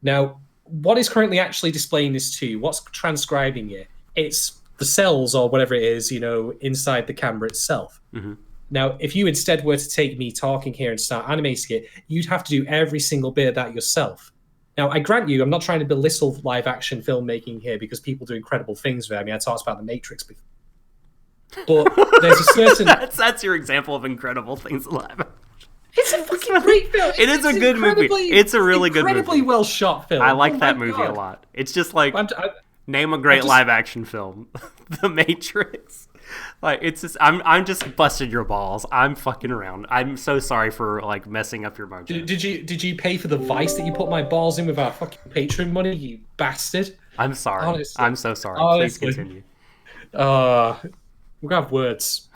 Now, what is currently actually displaying this to you? What's transcribing it? It's the cells or whatever it is, inside the camera itself. Mm-hmm. Now, if you instead were to take me talking here and start animating it, you'd have to do every single bit of that yourself. Now, I grant you, I'm not trying to belittle live-action filmmaking here because people do incredible things with it. I mean, I talked about The Matrix before. But there's a certain... that's your example of incredible things live. It's a fucking great film. It is a good movie. It's a really good movie. Incredibly well shot film. I like that movie a lot. It's just like, name a great live-action film. The Matrix. Like, it's just, I'm just busting your balls. I'm fucking around. I'm so sorry for like messing up your mojo. Did you pay for the vice that you put my balls in with our fucking Patreon money, you bastard? I'm sorry. Honestly. I'm so sorry. Honestly. Please continue. We're gonna have words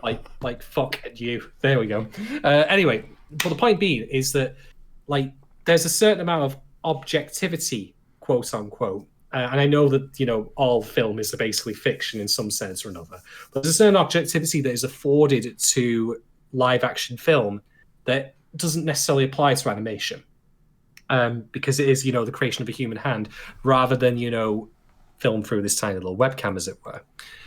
like fuck and you. There we go. Anyway, but the point being is that like there's a certain amount of objectivity, quote unquote. And I know that, all film is basically fiction in some sense or another. But there's a certain objectivity that is afforded to live action film that doesn't necessarily apply to animation. Because it is, the creation of a human hand rather than, film through this tiny little webcam, as it were.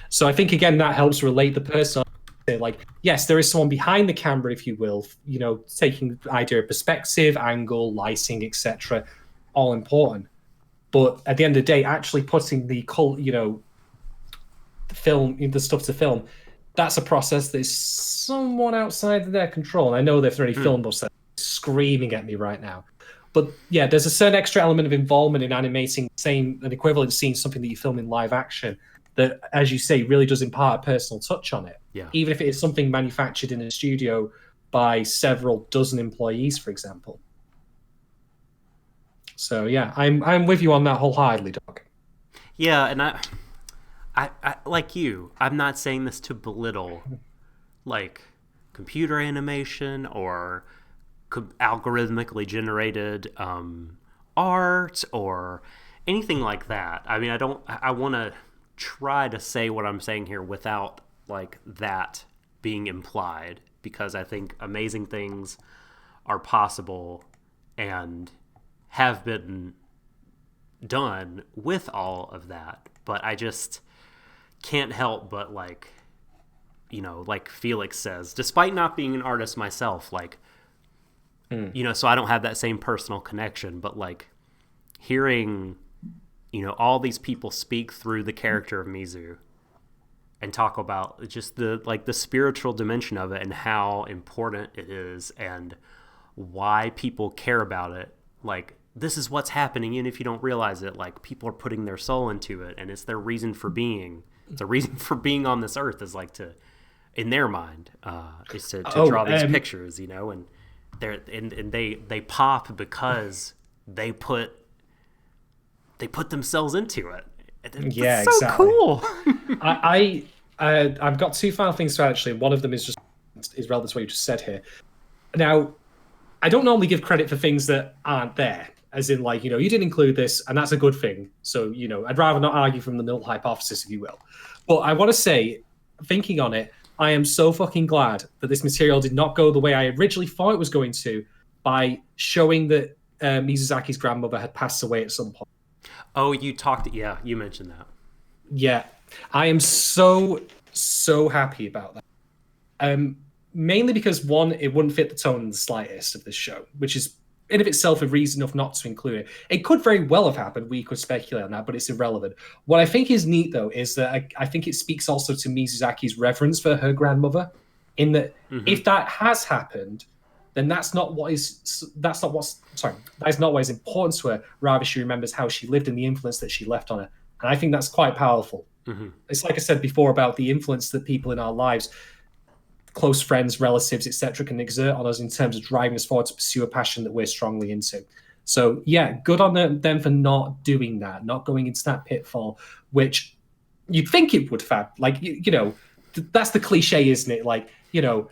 So I think, again, that helps relate the person. Like, yes, there is someone behind the camera, if you will, taking the idea of perspective, angle, lighting, etc. All important. But at the end of the day, actually putting the stuff to film, that's a process that is somewhat outside of their control. And I know there's already film buffs that are screaming at me right now. But yeah, there's a certain extra element of involvement in animating, saying an equivalent scene, something that you film in live action, that, as you say, really does impart a personal touch on it. Yeah. Even if it is something manufactured in a studio by several dozen employees, for example. So yeah, I'm with you on that wholeheartedly, Doc. Yeah, and I like you, I'm not saying this to belittle like computer animation or algorithmically generated art or anything like that. I mean, I want to try to say what I'm saying here without like that being implied, because I think amazing things are possible and have been done with all of that. But I just can't help but like Felix says, despite not being an artist myself, like so I don't have that same personal connection, but like hearing all these people speak through the character of Mizu and talk about just the spiritual dimension of it and how important it is and why people care about it. Like, this is what's happening, even if you don't realize it. Like, people are putting their soul into it, and it's their reason for being. It's a reason for being on this earth, is like to, in their mind, is to draw these pictures, and they pop because they put themselves into it. Yeah, so exactly. Cool. I've got two final things to add, actually. One of them is relevant to what you just said here. Now, I don't normally give credit for things that aren't there, as in, like, you didn't include this, and that's a good thing. So, I'd rather not argue from the null hypothesis, if you will. But I want to say, thinking on it, I am so fucking glad that this material did not go the way I originally thought it was going to, by showing that Mizusaki's grandmother had passed away at some point. Oh, you mentioned that. Yeah, I am so happy about that. Mainly because, one, it wouldn't fit the tone in the slightest of this show, which is in of itself a reason enough not to include it. It could very well have happened. We could speculate on that, but it's irrelevant. What I think is neat, though, is that I think it speaks also to Mizusaki's reverence for her grandmother, in that if that has happened, then that is not what is important to her. Rather, she remembers how she lived and the influence that she left on her. And I think that's quite powerful. Mm-hmm. It's like I said before about the influence that people in our lives, close friends, relatives, etc., can exert on us in terms of driving us forward to pursue a passion that we're strongly into. So yeah, good on them for not doing that, not going into that pitfall, which you'd think it would have. Like, that's the cliche, isn't it? Like,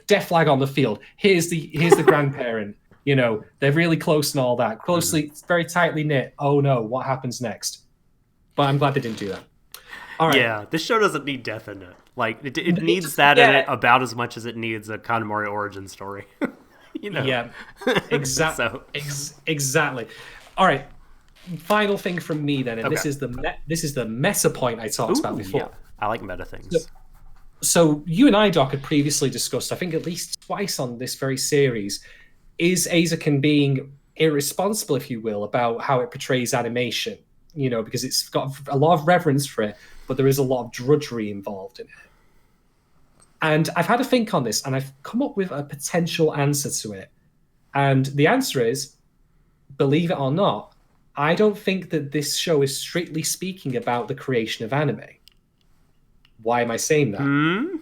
death flag on the field. Here's the grandparent. They're really close and all that. Closely, very tightly knit. Oh no, what happens next? But I'm glad they didn't do that. All right. Yeah, this show doesn't need death in it. Like, it needs that in it about as much as it needs a Kanamori origin story. Yeah, exactly. Exactly. All right. Final thing from me then, and this is the meta point I talked about before. Yeah. I like meta things. So you and I, Doc, had previously discussed, I think at least twice on this very series, is Eizouken being irresponsible, if you will, about how it portrays animation? Because it's got a lot of reverence for it, but there is a lot of drudgery involved in it. And I've had a think on this, and I've come up with a potential answer to it. And the answer is, believe it or not, I don't think that this show is strictly speaking about the creation of anime. Why am I saying that?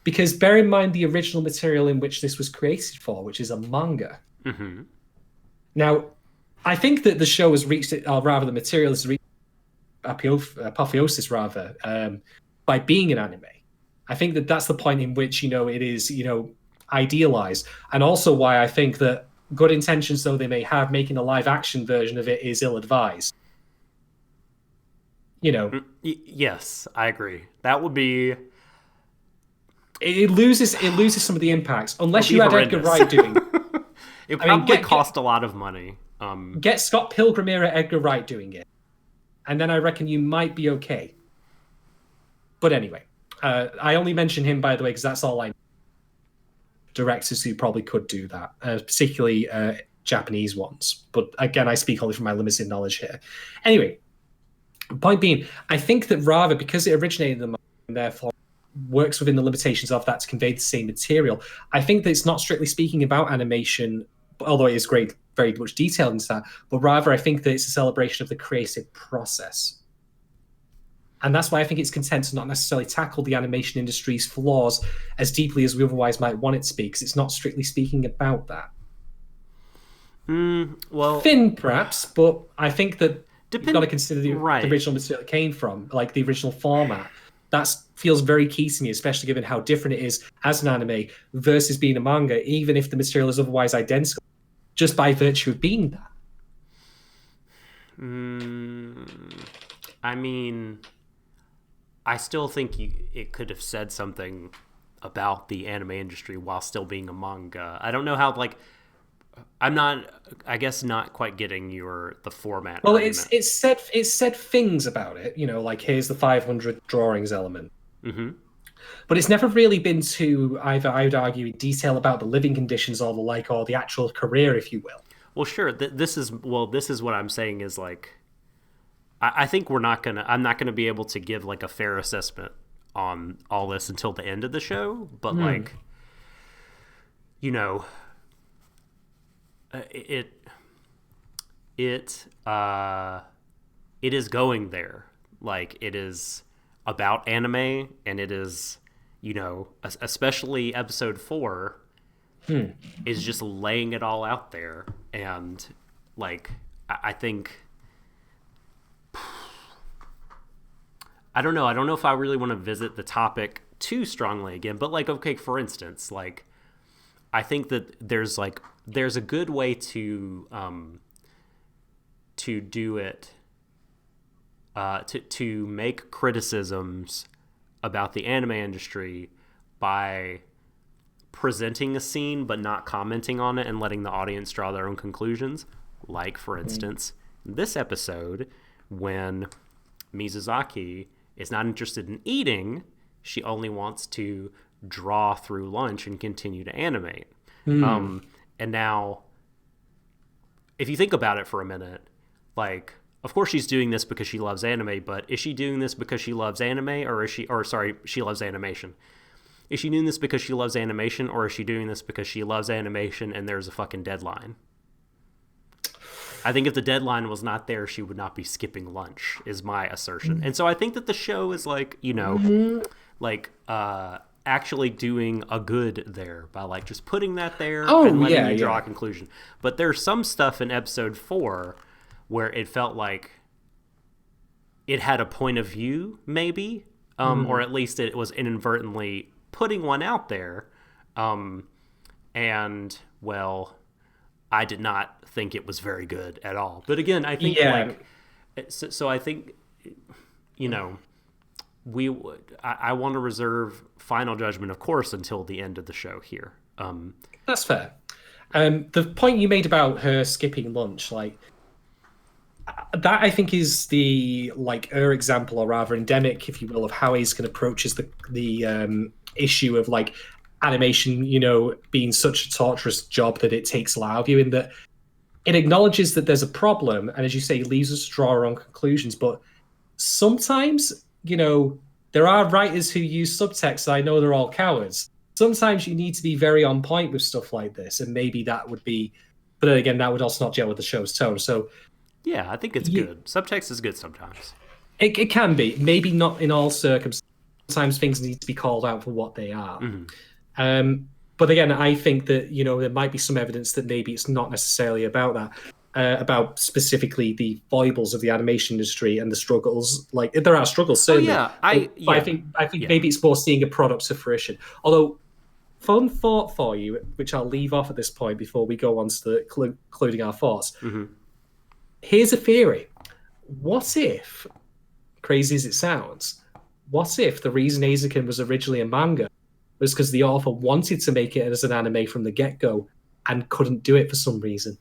Because bear in mind the original material in which this was created for, which is a manga. Mm-hmm. Now, I think that the show has reached it, or rather the material has reached apotheosis, rather, by being an anime. I think that that's the point in which, it is, idealized. And also why I think that, good intentions though they may have, making a live action version of it is ill-advised. Yes, I agree. That would be... It loses some of the impacts, unless you had Edgar Wright doing it. It probably cost a lot of money. Get Scott Pilgrim era Edgar Wright doing it, and then I reckon you might be okay. But anyway, I only mention him, by the way, because that's all I know. Directors who probably could do that, particularly Japanese ones. But again, I speak only from my limited knowledge here. Anyway, point being, I think that rather, because it originated in the and therefore works within the limitations of that to convey the same material, I think that it's not strictly speaking about animation, although it is great, very much detailed into that, but rather I think that it's a celebration of the creative process. And that's why I think it's content to not necessarily tackle the animation industry's flaws as deeply as we otherwise might want it to be, because it's not strictly speaking about that. Well, thin, perhaps, but I think that you've got to consider the original material it came from, like the original format. That feels very key to me, especially given how different it is as an anime versus being a manga, even if the material is otherwise identical, just by virtue of being that. I mean... I still think it could have said something about the anime industry while still being a manga. I don't know how, I'm not, I guess, not quite getting the format. Well, it said things about it, like here's the 500 drawings element. Mm-hmm. But it's never really been to either, I would argue, in detail about the living conditions or or the actual career, if you will. Well, sure. This is what I'm saying is I think I'm not gonna be able to give a fair assessment on all this until the end of the show. But it is going there. It is about anime, and it is, especially episode 4 is just laying it all out there, and I think. I don't know if I really want to visit the topic too strongly again, but okay, for instance, I think that there's a good way to do it, to make criticisms about the anime industry by presenting a scene but not commenting on it and letting the audience draw their own conclusions. For instance, this episode, when Mizuzaki is not interested in eating, she only wants to draw through lunch and continue to animate. And now, if you think about it for a minute, of course she's doing this because she loves anime, but is she doing this because she loves anime, or she loves animation? Is she doing this because she loves animation, or is she doing this because she loves animation and there's a fucking deadline? I think if the deadline was not there, she would not be skipping lunch, is my assertion. And so I think that the show is like, actually doing a good there by like just putting that there and letting you draw a conclusion. But there's some stuff in episode 4 where it felt like it had a point of view, maybe, or at least it was inadvertently putting one out there. And, well, I did not think it was very good at all. But again, I think I think, I want to reserve final judgment, of course, until the end of the show here. That's fair. The point you made about her skipping lunch, like that, I think is the her example, or rather endemic, if you will, of how Eizouken approaches the issue of like animation, being such a torturous job that it takes a lot of you. In that, it acknowledges that there's a problem, and as you say, leaves us to draw our own conclusions. But sometimes, there are writers who use subtext. I know they're all cowards. Sometimes you need to be very on point with stuff like this, and maybe that would be. But then again, that would also not gel with the show's tone. So, yeah, I think it's good. Subtext is good sometimes. It can be. Maybe not in all circumstances. Sometimes things need to be called out for what they are. But again, I think that there might be some evidence that maybe it's not necessarily about that. About specifically the foibles of the animation industry and the struggles. Like there are struggles, certainly. I think maybe it's more seeing a product to fruition. Although, fun thought for you, which I'll leave off at this point before we go on to concluding our thoughts. Here's a theory: what if, crazy as it sounds, what if the reason Eizouken was originally a manga was because the author wanted to make it as an anime from the get-go and couldn't do it for some reason?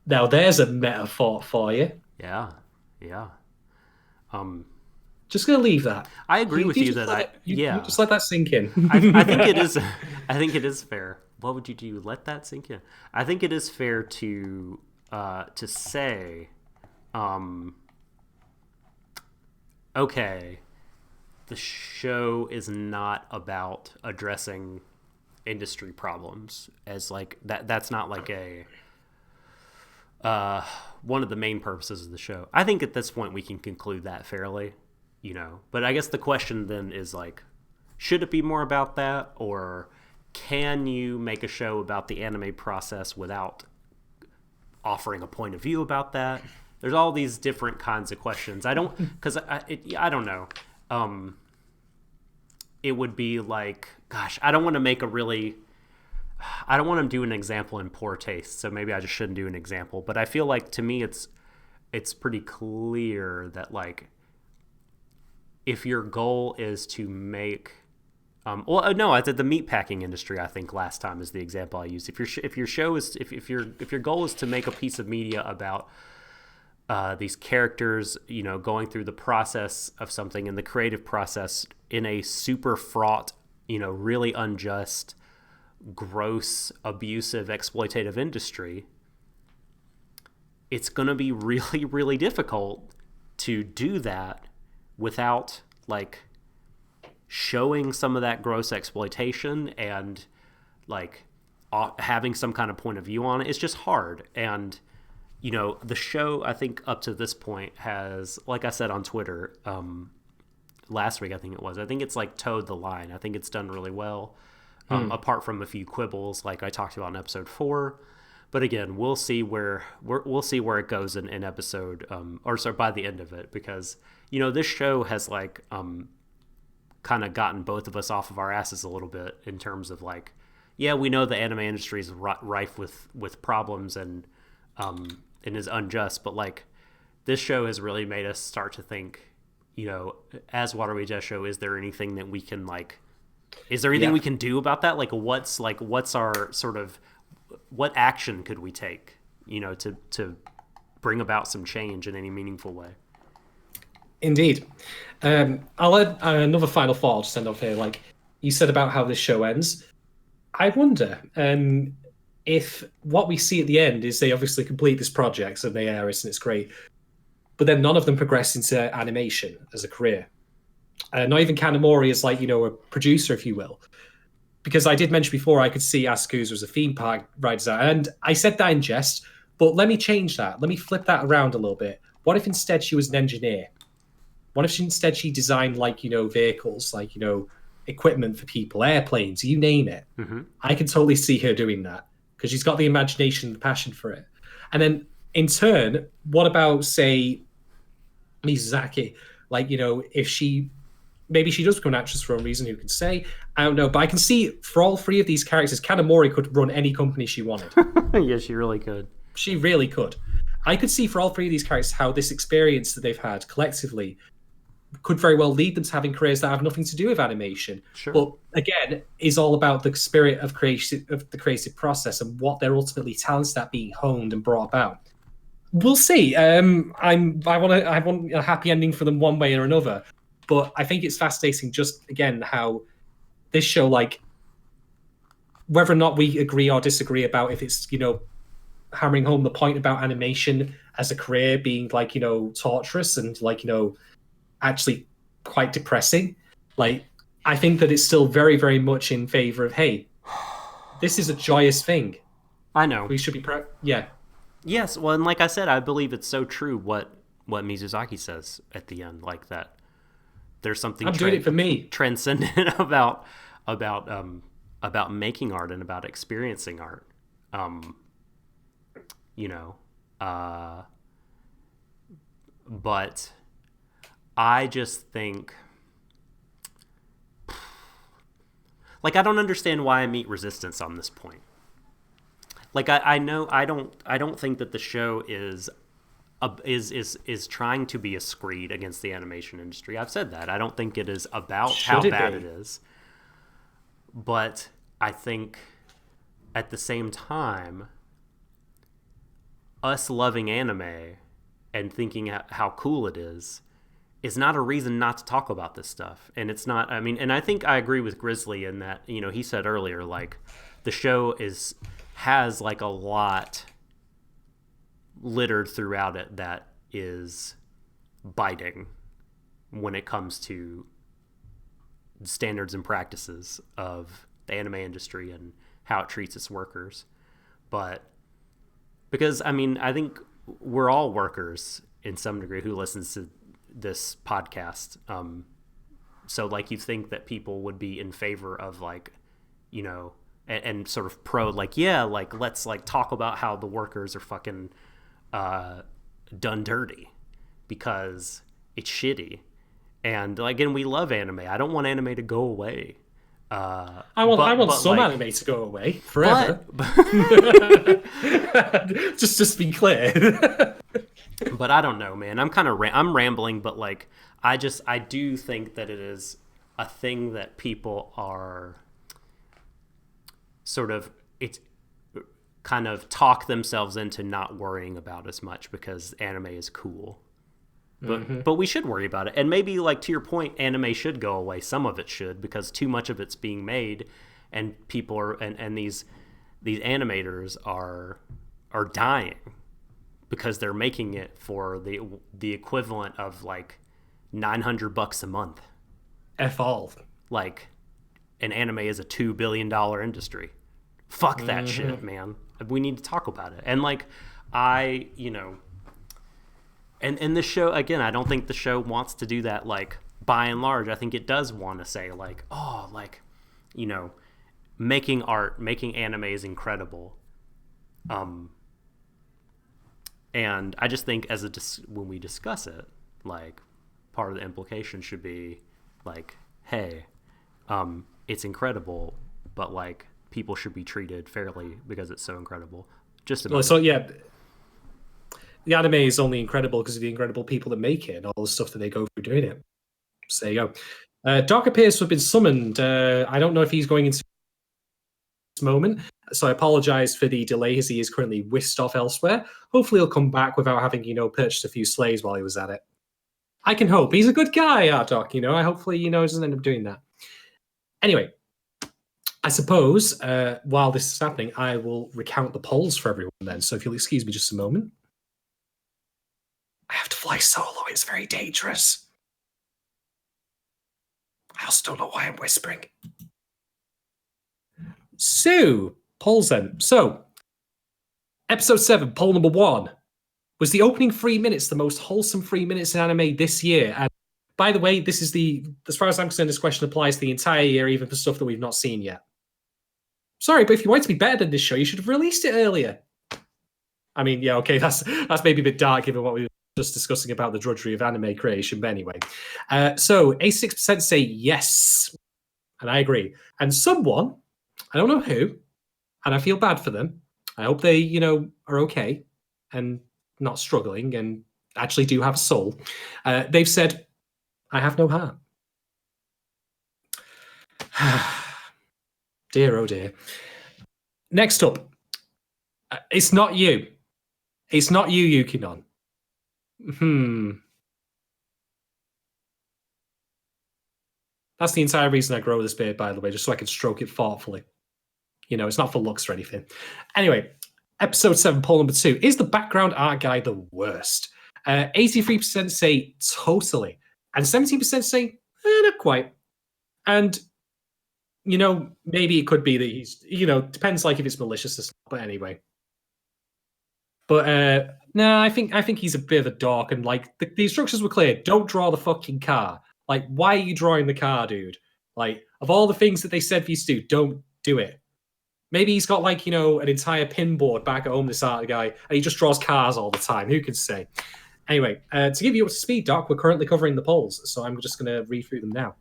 Now, there's a metaphor for you. Yeah. Just gonna leave that. I agree with you that you just let that sink in. I think it is. I think it is fair. What would you do? Let that sink in. I think it is fair to say, okay, the show is not about addressing industry problems as like that. That's not like a one of the main purposes of the show. I think at this point we can conclude that fairly, But I guess the question then is like, should it be more about that, or can you make a show about the anime process without offering a point of view about that? There's all these different kinds of questions. I don't know. It would be like, gosh, I don't want to do an example in poor taste, so maybe I just shouldn't do an example. But I feel like, to me, it's pretty clear that, like, if your goal is to make, I did the meatpacking industry. I think last time is the example I used. If your goal is to make a piece of media about these characters, going through the process of something, in the creative process, in a super fraught, really unjust, gross, abusive, exploitative industry, it's going to be really, really difficult to do that without like showing some of that gross exploitation and like having some kind of point of view on it. It's just hard. And the show, I think up to this point, has, like I said on Twitter last week, I think it's like towed the line. I think it's done really well. Apart from a few quibbles, like I talked about in episode 4, but again, we'll see where it goes in episode, by the end of it, because this show has like kind of gotten both of us off of our asses a little bit in terms of like, yeah, we know the anime industry is rife with problems and is unjust, but like this show has really made us start to think, as Warui Deshou, is there anything that we can like? Is there anything we can do about that? What's our sort of, what action could we take, to bring about some change in any meaningful way? Indeed. I'll add another final thought. I'll just end off here. Like you said about how this show ends, I wonder if what we see at the end is they obviously complete this project and they air it and it's great, but then none of them progress into animation as a career. not even Kanamori as like, a producer, if you will. Because I did mention before I could see Asuku's as a theme park ride designer, and I said that in jest, but let me change that. Let me flip that around a little bit. What if instead she was an engineer? What if instead she designed like, vehicles, like, equipment for people, airplanes, you name it. Mm-hmm. I can totally see her doing that because she's got the imagination and the passion for it. And then in turn, what about, say, Mizaki? Like, if maybe she does become an actress for a reason, who can say? I don't know. But I can see for all three of these characters, Kanamori could run any company she wanted. Yeah, she really could. She really could. I could see for all three of these characters how this experience that they've had collectively could very well lead them to having careers that have nothing to do with animation. Sure. But again, is all about the spirit of the creative process and what they're ultimately talented at being honed and brought about. We'll see. I want a happy ending for them one way or another. But I think it's fascinating, just again, how this show, like, whether or not we agree or disagree about if it's, hammering home the point about animation as a career being like, torturous and like, actually quite depressing. Like, I think that it's still very, very much in favor of, hey, this is a joyous thing. I know. We should be yeah. Yes, well, and like I said, I believe it's so true what Mizuzaki says at the end, like that. There's something I'm doing it for me. Transcendent about making art and about experiencing art. But I just think, like, I don't understand why I meet resistance on this point. Like, I know I don't think that the show is trying to be a screed against the animation industry. I've said that. I don't think it is about how bad it is. But I think at the same time, us loving anime and thinking how cool it is not a reason not to talk about this stuff. And it's not, I mean, and I think I agree with Grizzly in that, he said earlier, like, the show has like a lot littered throughout it that is biting when it comes to standards and practices of the anime industry and how it treats its workers. But because, I mean, I think we're all workers in some degree who listens to this podcast. So like, you think that people would be in favor of like, and sort of pro, like, yeah, like, let's like talk about how the workers are fucking done dirty because it's shitty. And again, we love anime. I don't want anime to go away. I want some like, anime to go away forever. just to be clear. But I don't know, man. I'm rambling, but like, I do think that it is a thing that people are sort of, it's kind of talk themselves into not worrying about as much because anime is cool. But we should worry about it. And maybe, like, to your point, anime should go away. Some of it should, because too much of it's being made, and people are and these animators are dying because they're making it for the equivalent of like $900 a month. F all. Like, an anime is a $2 billion industry. Fuck that shit, man. We need to talk about it. And like, And this show, again, I don't think the show wants to do that, like, by and large. I think it does want to say, like, oh, like, making art, making anime is incredible. And I just think when we discuss it, like, part of the implication should be, like, hey, it's incredible, but, like, people should be treated fairly because it's so incredible. Just about. Well, so, yeah. The anime is only incredible because of the incredible people that make it and all the stuff that they go through doing it. So there you go. Doc appears to have been summoned. I don't know if he's going into this moment, so I apologize for the delay as he is currently whisked off elsewhere. Hopefully he'll come back without having, purchased a few slaves while he was at it. I can hope. He's a good guy, our Doc, I hopefully, doesn't end up doing that. Anyway, I suppose while this is happening, I will recount the polls for everyone then. So if you'll excuse me just a moment. I have to fly solo. It's very dangerous. I also don't know why I'm whispering. So, polls then. So, episode 7, poll number 1. Was the opening 3 minutes the most wholesome 3 minutes in anime this year? And by the way, this is as far as I'm concerned, this question applies the entire year, even for stuff that we've not seen yet. Sorry, but if you want it to be better than this show, you should have released it earlier. I mean, yeah, okay, that's maybe a bit dark given what we were just discussing about the drudgery of anime creation, but anyway. So 86% say yes, and I agree. And someone, I don't know who, and I feel bad for them. I hope they, are okay and not struggling and actually do have a soul. They've said, I have no heart. Dear, oh dear. Next up, it's not you. It's not you, Yukinon. That's the entire reason I grow this beard, by the way, just so I can stroke it thoughtfully. It's not for looks or anything. Anyway, episode 7, poll number 2. Is the background art guy the worst? 83% say totally. And 17% say, not quite. And, maybe it could be that he's, depends like if it's malicious or not, but anyway. But, no, I think he's a bit of a dork. And, like, the instructions were clear. Don't draw the fucking car. Like, why are you drawing the car, dude? Like, of all the things that they said for you to do, don't do it. Maybe he's got, like, an entire pinboard back at home, this art guy, and he just draws cars all the time. Who can say? Anyway, to give you up to speed, Doc, we're currently covering the polls, so I'm just going to read through them now.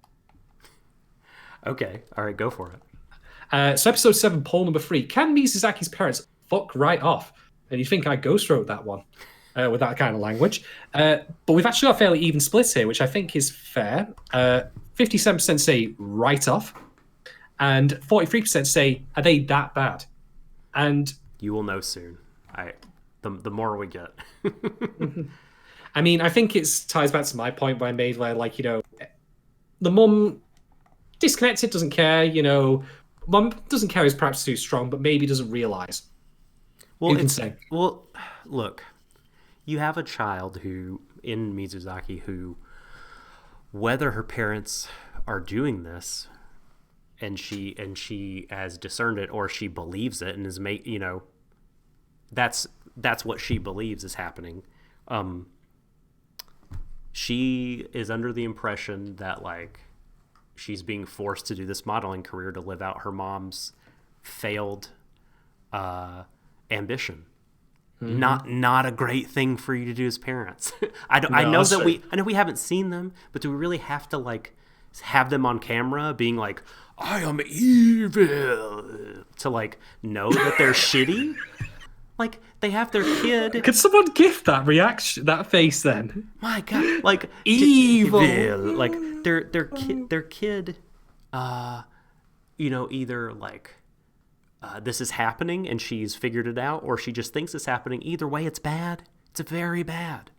Okay. All right, go for it. So episode 7, poll number 3. Can Mizusaki's parents fuck right off? And you think I ghost wrote that one with that kind of language. But we've actually got a fairly even split here, which I think is fair. 57% say right off. And 43% say, are they that bad? And you will know soon. The more we get. I mean, I think it ties back to my point where I made where, like, the mum disconnected, doesn't care, mum doesn't care is perhaps too strong, but maybe doesn't realize. Well, Who can say? Well, look, you have a child in Mizusaki who, whether her parents are doing this, and she has discerned it, or she believes it and is that's what she believes is happening. She is under the impression that, like, she's being forced to do this modeling career to live out her mom's failed ambition. Mm-hmm. Not a great thing for you to do as parents. I know we haven't seen them, but do we really have to, like, have them on camera being like, I am evil, to, like, know that they're shitty? Like, they have their kid. Could someone gift that reaction, that face then? My God, like, evil. Like, their kid, either, like, this is happening and she's figured it out, or she just thinks it's happening. Either way, it's bad. It's very bad.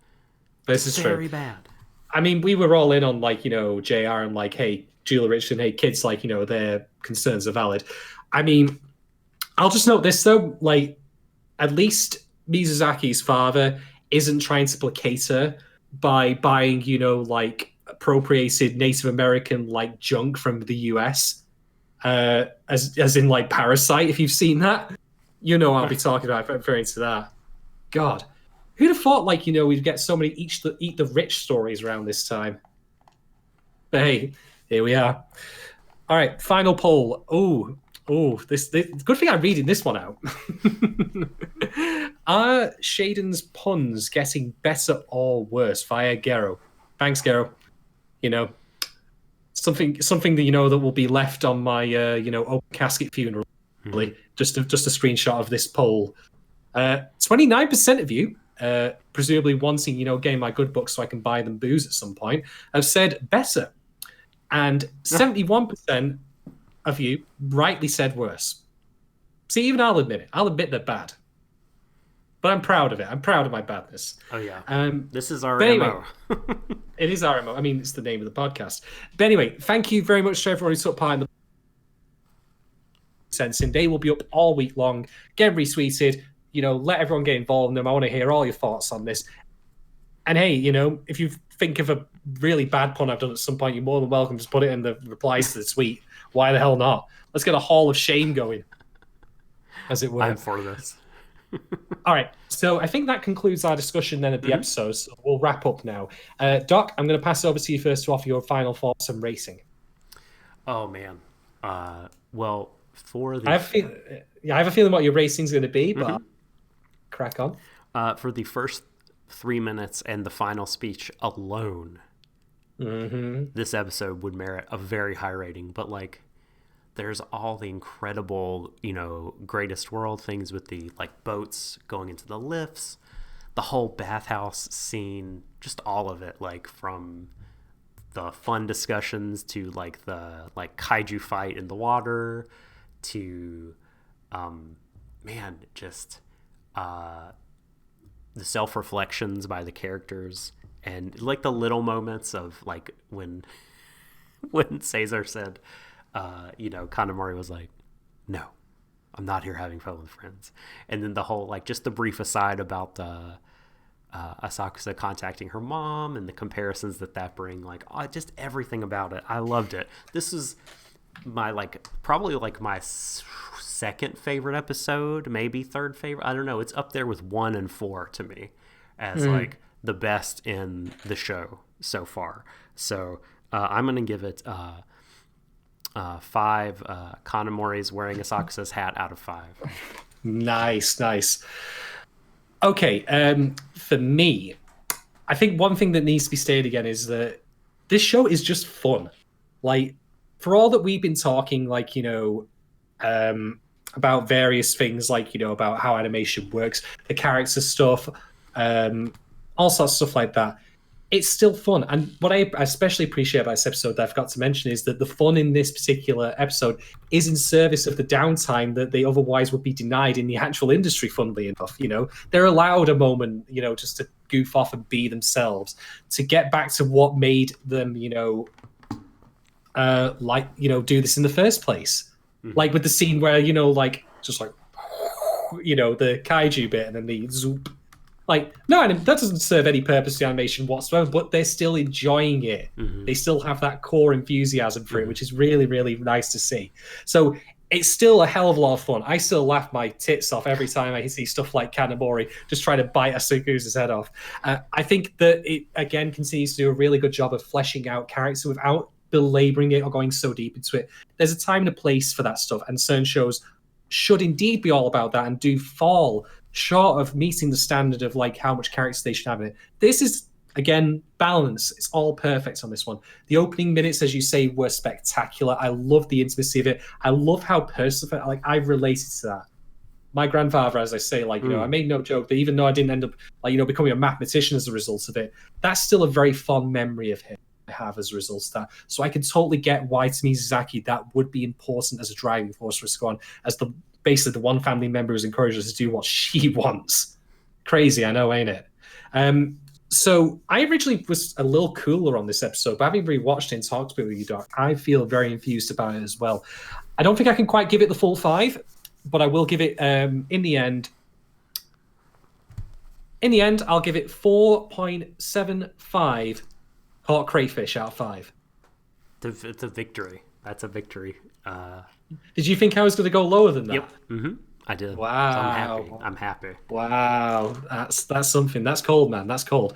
This is very bad. I mean, we were all in on, like, JR and, like, hey, Julia Richardson, hey, kids, like, their concerns are valid. I mean, I'll just note this, though, like, at least Mizusaki's father isn't trying to placate her by buying, like, appropriated Native American, like, junk from the US, as in, like, Parasite, if you've seen that. I'll be talking about referring to that. God. Who'd have thought, like, we'd get so many eat the rich stories around this time? But hey, here we are. All right, final poll. This good thing I'm reading this one out. Are Shadon's puns getting better or worse via Gero? Thanks, Gero. Something that that will be left on my open casket funeral. Really, just a screenshot of this poll. 29% of you, presumably wanting getting my good books so I can buy them booze at some point, have said better, and 71% of you rightly said worse. See, even I'll admit it. I'll admit they're bad. But I'm proud of it. I'm proud of my badness. Oh, yeah. This is our anyway, MO. It is our MO. I mean, it's the name of the podcast. But anyway, thank you very much to everyone who took part in the sensing. They will be up all week long. Get retweeted. Let everyone get involved in them. I want to hear all your thoughts on this. And hey, if you think of a really bad pun I've done at some point, you're more than welcome to put it in the replies to the tweet. Why the hell not? Let's get a hall of shame going, as it were. I'm for this. All right, so I think that concludes our discussion then of the episode. So we'll wrap up now. Doc, I'm going to pass it over to you first to offer your final thoughts on racing. Oh man, well, for the I have a feeling what your racing's going to be, but crack on. For the first 3 minutes and the final speech alone, this episode would merit a very high rating. But like, there's all the incredible, greatest world things with the like boats going into the lifts, the whole bathhouse scene, just all of it, like from the fun discussions to like the like kaiju fight in the water to just the self-reflections by the characters, and like the little moments of like when Caesar said Kanamori was like, no, I'm not here having fun with friends. And then the whole, like, just the brief aside about Asakusa contacting her mom and the comparisons that bring, like, just everything about it. I loved it. This is my, like, probably, like, my second favorite episode, maybe third favorite. I don't know. It's up there with 1 and 4 to me as, like, the best in the show so far. So I'm going to give it... 5 Kanamori's wearing Asakusa's hat out of 5. Nice. Okay, for me, I think one thing that needs to be stated again is that this show is just fun. Like, for all that we've been talking, like, about various things, like, about how animation works, the character stuff, all sorts of stuff like that. It's still fun. And what I especially appreciate about this episode that I forgot to mention is that the fun in this particular episode is in service of the downtime that they otherwise would be denied in the actual industry, funnily enough. They're allowed a moment, just to goof off and be themselves, to get back to what made them, do this in the first place. Like with the scene where, just like, the kaiju bit and then the zoop. Like, no, that doesn't serve any purpose to the animation whatsoever, but they're still enjoying it. They still have that core enthusiasm for it, which is really, really nice to see. So it's still a hell of a lot of fun. I still laugh my tits off every time I see stuff like Kanamori just trying to bite Asakusa's head off. I think that it, again, continues to do a really good job of fleshing out character without belaboring it or going so deep into it. There's a time and a place for that stuff, and certain shows should indeed be all about that and do fall short of meeting the standard of like how much character they should have in it. This is, again, balance. It's all perfect on this one. The opening minutes, as you say, were spectacular. I love the intimacy of it. I love how personal, like, I've related to that. My grandfather, as I say, like, I made no joke that even though I didn't end up, like, becoming a mathematician as a result of it, that's still a very fond memory of him I have as a result of that. So I can totally get why, to Miyazaki, that would be important as a driving force for us to go on, as basically the one family member who's encouraged us to do what she wants. Crazy, I know, ain't it? So I originally was a little cooler on this episode, but having rewatched it and talked about it with you, Doc, I feel very enthused about it as well. I don't think I can quite give it the full 5, but I will give it, in the end, I'll give it 4.75 hot crayfish out of 5. It's a victory. That's a victory. Did you think I was going to go lower than that? Yep. I did. Wow. So I'm happy. Wow. That's something. That's cold, man. That's cold.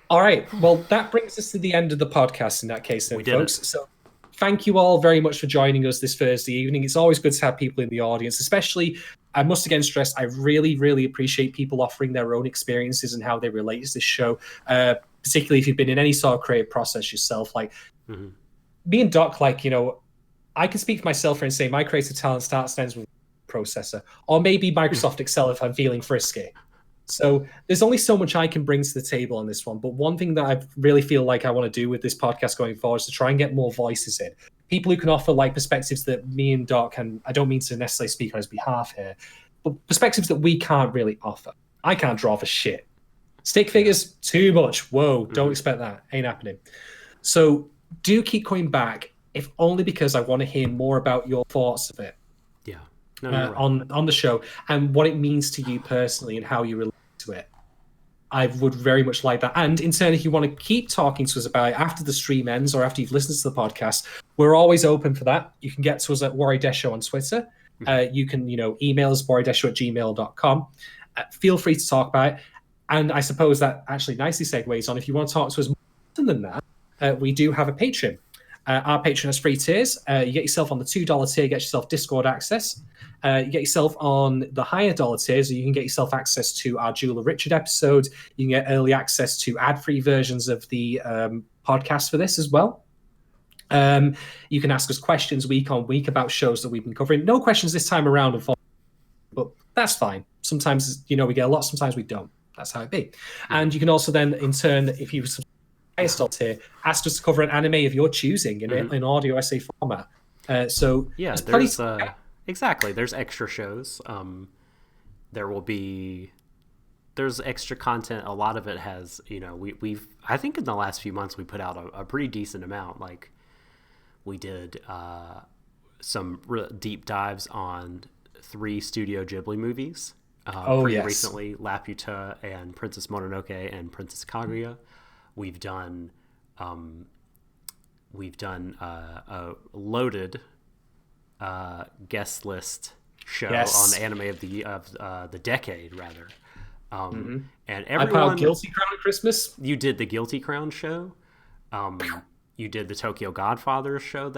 All right. Well, that brings us to the end of the podcast in that case, then, folks. So thank you all very much for joining us this Thursday evening. It's always good to have people in the audience, especially, I must again stress, I really, really appreciate people offering their own experiences and how they relate to this show, particularly if you've been in any sort of creative process yourself. Like, me and Doc, like, I can speak for myself and say my creative talent starts and ends with processor, or maybe Microsoft Excel if I'm feeling frisky. So there's only so much I can bring to the table on this one. But one thing that I really feel like I want to do with this podcast going forward is to try and get more voices in. People who can offer like perspectives that me and Doc, and I don't mean to necessarily speak on his behalf here, but perspectives that we can't really offer. I can't draw for shit. Stick figures, too much. Whoa, don't expect that. Ain't happening. So do keep coming back, if only because I want to hear more about your thoughts of it. Yeah. On the show and what it means to you personally and how you relate to it. I would very much like that. And in turn, if you want to keep talking to us about it after the stream ends or after you've listened to the podcast, we're always open for that. You can get to us at Warui Deshou on Twitter. You can, email us, waruideshou@gmail.com. Feel free to talk about it. And I suppose that actually nicely segues on. If you want to talk to us more than that, we do have a Patreon. Our Patreon has 3 tiers. You get yourself on the $2 tier, you get yourself Discord access. You get yourself on the higher dollar tiers, you can get yourself access to our Jewel of Richard episode. You can get early access to ad-free versions of the podcast for this as well. You can ask us questions week on week about shows that we've been covering. No questions this time around, unfortunately, but that's fine. Sometimes, we get a lot, sometimes we don't. That's how it be. And you can also then, in turn, if you highest tier, ask us to cover an anime of your choosing in audio essay format. So yeah, exactly. There's extra shows. There's extra content. A lot of it has, we've I think in the last few months we put out a pretty decent amount. Like we did some deep dives on 3 Studio Ghibli movies. Recently, Laputa and Princess Mononoke and Princess Kaguya. We've done a loaded guest list show on the anime of the decade, rather. And everyone, I piled Guilty Crown at Christmas. You did the Guilty Crown show. You did the Tokyo Godfathers show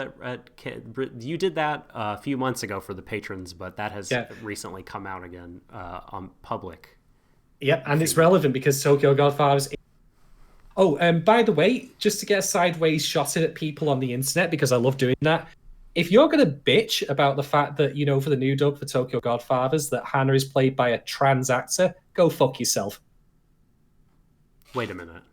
you did that a few months ago for the patrons, but that has recently come out again on public. Yep, and it's relevant because Tokyo Godfathers. Oh, by the way, just to get a sideways shot at people on the internet, because I love doing that. If you're going to bitch about the fact that, for the new dub for Tokyo Godfathers, that Hana is played by a trans actor, go fuck yourself. Wait a minute.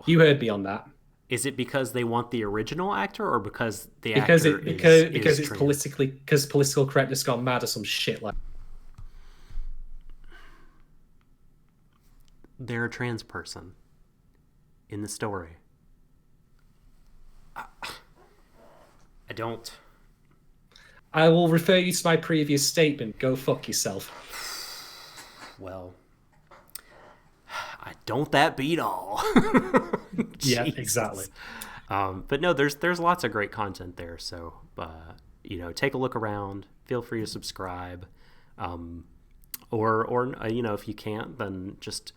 You heard me on that. Is it because they want the original actor, or because the because actor because it's trans? because political correctness gone mad or some shit like? They're a trans person in the story. I don't. I will refer you to my previous statement. Go fuck yourself. Well, I don't that beat all. Yeah, exactly. But no, there's lots of great content there. So, take a look around. Feel free to subscribe. Or if you can't, then just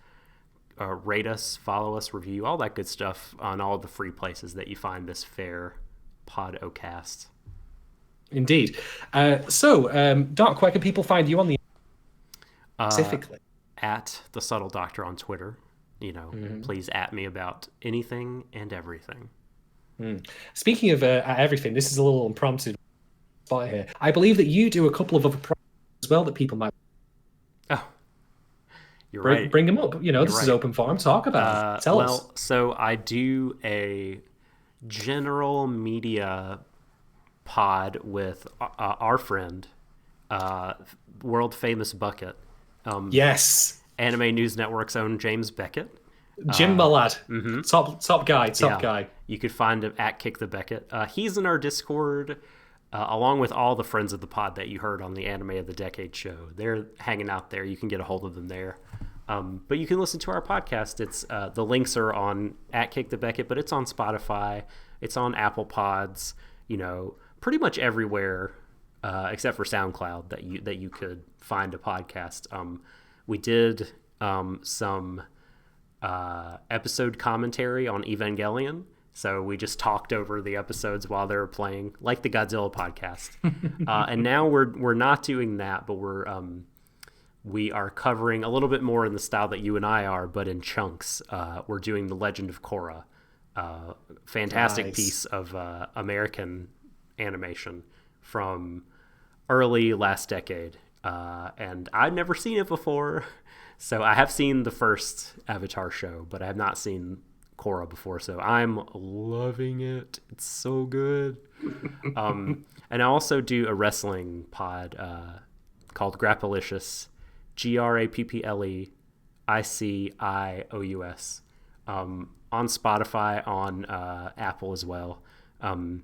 rate us, follow us, review, all that good stuff on all the free places that you find this fair podcast. Indeed. Doc, where can people find you on the specifically? At The Subtle Doctor on Twitter. Please at me about anything and everything. Speaking of everything, this is a little impromptu spot here. I believe that you do a couple of other projects as well that people might. Oh, you're right. Bring them up. This is open forum. Talk about it. Tell us. So I do a general media pod with our friend, world famous Bucket. Yes. Anime News Network's own James Beckett. Jim, my lad. Top guy. You could find him at Kick the Beckett. He's in our Discord, along with all the friends of the pod that you heard on the Anime of the Decade show. They're hanging out there. You can get a hold of them there. But you can listen to our podcast. It's the links are on at Kick the Beckett, but it's on Spotify. It's on Apple Pods. Pretty much everywhere except for SoundCloud that you could find a podcast. We did some episode commentary on Evangelion. So we just talked over the episodes while they were playing, like the Godzilla podcast. And now we're not doing that, but we are covering a little bit more in the style that you and I are, but in chunks. We're doing The Legend of Korra, fantastic piece of American animation from early last decade. And I've never seen it before. So I have seen the first Avatar show, but I have not seen Korra before. So I'm loving it. It's so good. And I also do a wrestling pod called Grappalicious, GRAPPLEICIOUS, on Spotify, on Apple as well. And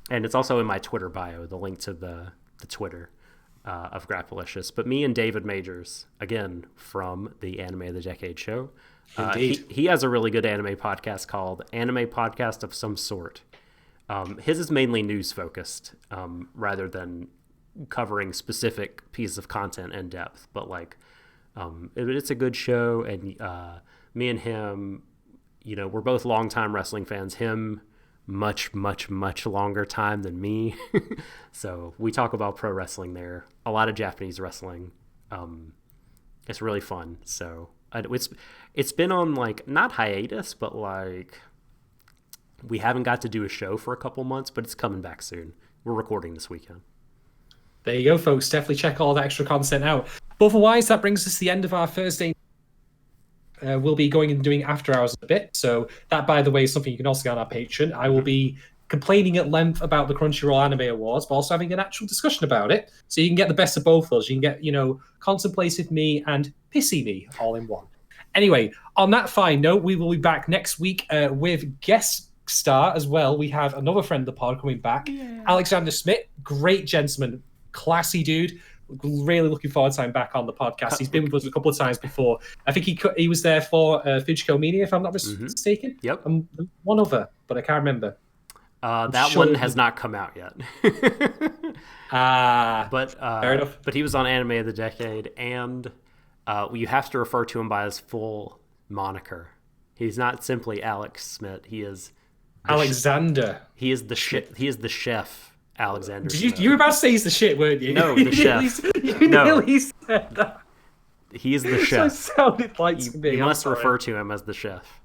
it's also in my Twitter bio, the link to the Twitter. of Grapplicious. But me and David Majors, again, from the Anime of the Decade show, he has a really good anime podcast called Anime Podcast of Some Sort. His is mainly news focused, rather than covering specific pieces of content in depth. But like, it's a good show, and me and him, we're both longtime wrestling fans. Him, much longer time than me. So we talk about pro wrestling there, a lot of Japanese wrestling. It's really fun. So it's been on like, not hiatus, but like, we haven't got to do a show for a couple months, but it's coming back soon. We're recording this weekend. There you go, folks. Definitely check all the extra content out. But otherwise, that brings us to the end of our Thursday. We'll be going and doing after hours a bit. So that, by the way, is something you can also get on our Patreon. I will be complaining at length about the CrunchyRoll Anime Awards, but also having an actual discussion about it. So you can get the best of both those. You can get, contemplative me and pissy me all in one. Anyway, on that fine note, we will be back next week with guest star as well. We have another friend of the pod coming back, Alexander Smith, great gentleman, classy dude. Really looking forward to him back on the podcast. He's been with us a couple of times before. I think he was there for Fujiko Mania, if I'm not mistaken. Yep. One other, but I can't remember. That one has not come out yet. But fair enough. But he was on Anime of the Decade, and you have to refer to him by his full moniker. He's not simply Alex Smith. He is Alexander. He is the chef. Alexander. You were about to say he's the shit, weren't you? No, the chef. You nearly said that. He is the chef. So sounded like to me. You must refer to him as the chef.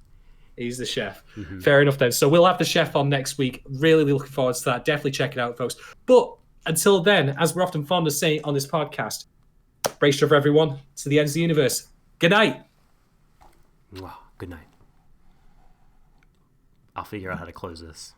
He's the chef. Mm-hmm. Fair enough then. So we'll have the chef on next week. Really looking forward to that. Definitely check it out, folks. But until then, as we're often fond of saying on this podcast, brace yourself, everyone, to the ends of the universe. Good night. Good night. I'll figure out how to close this.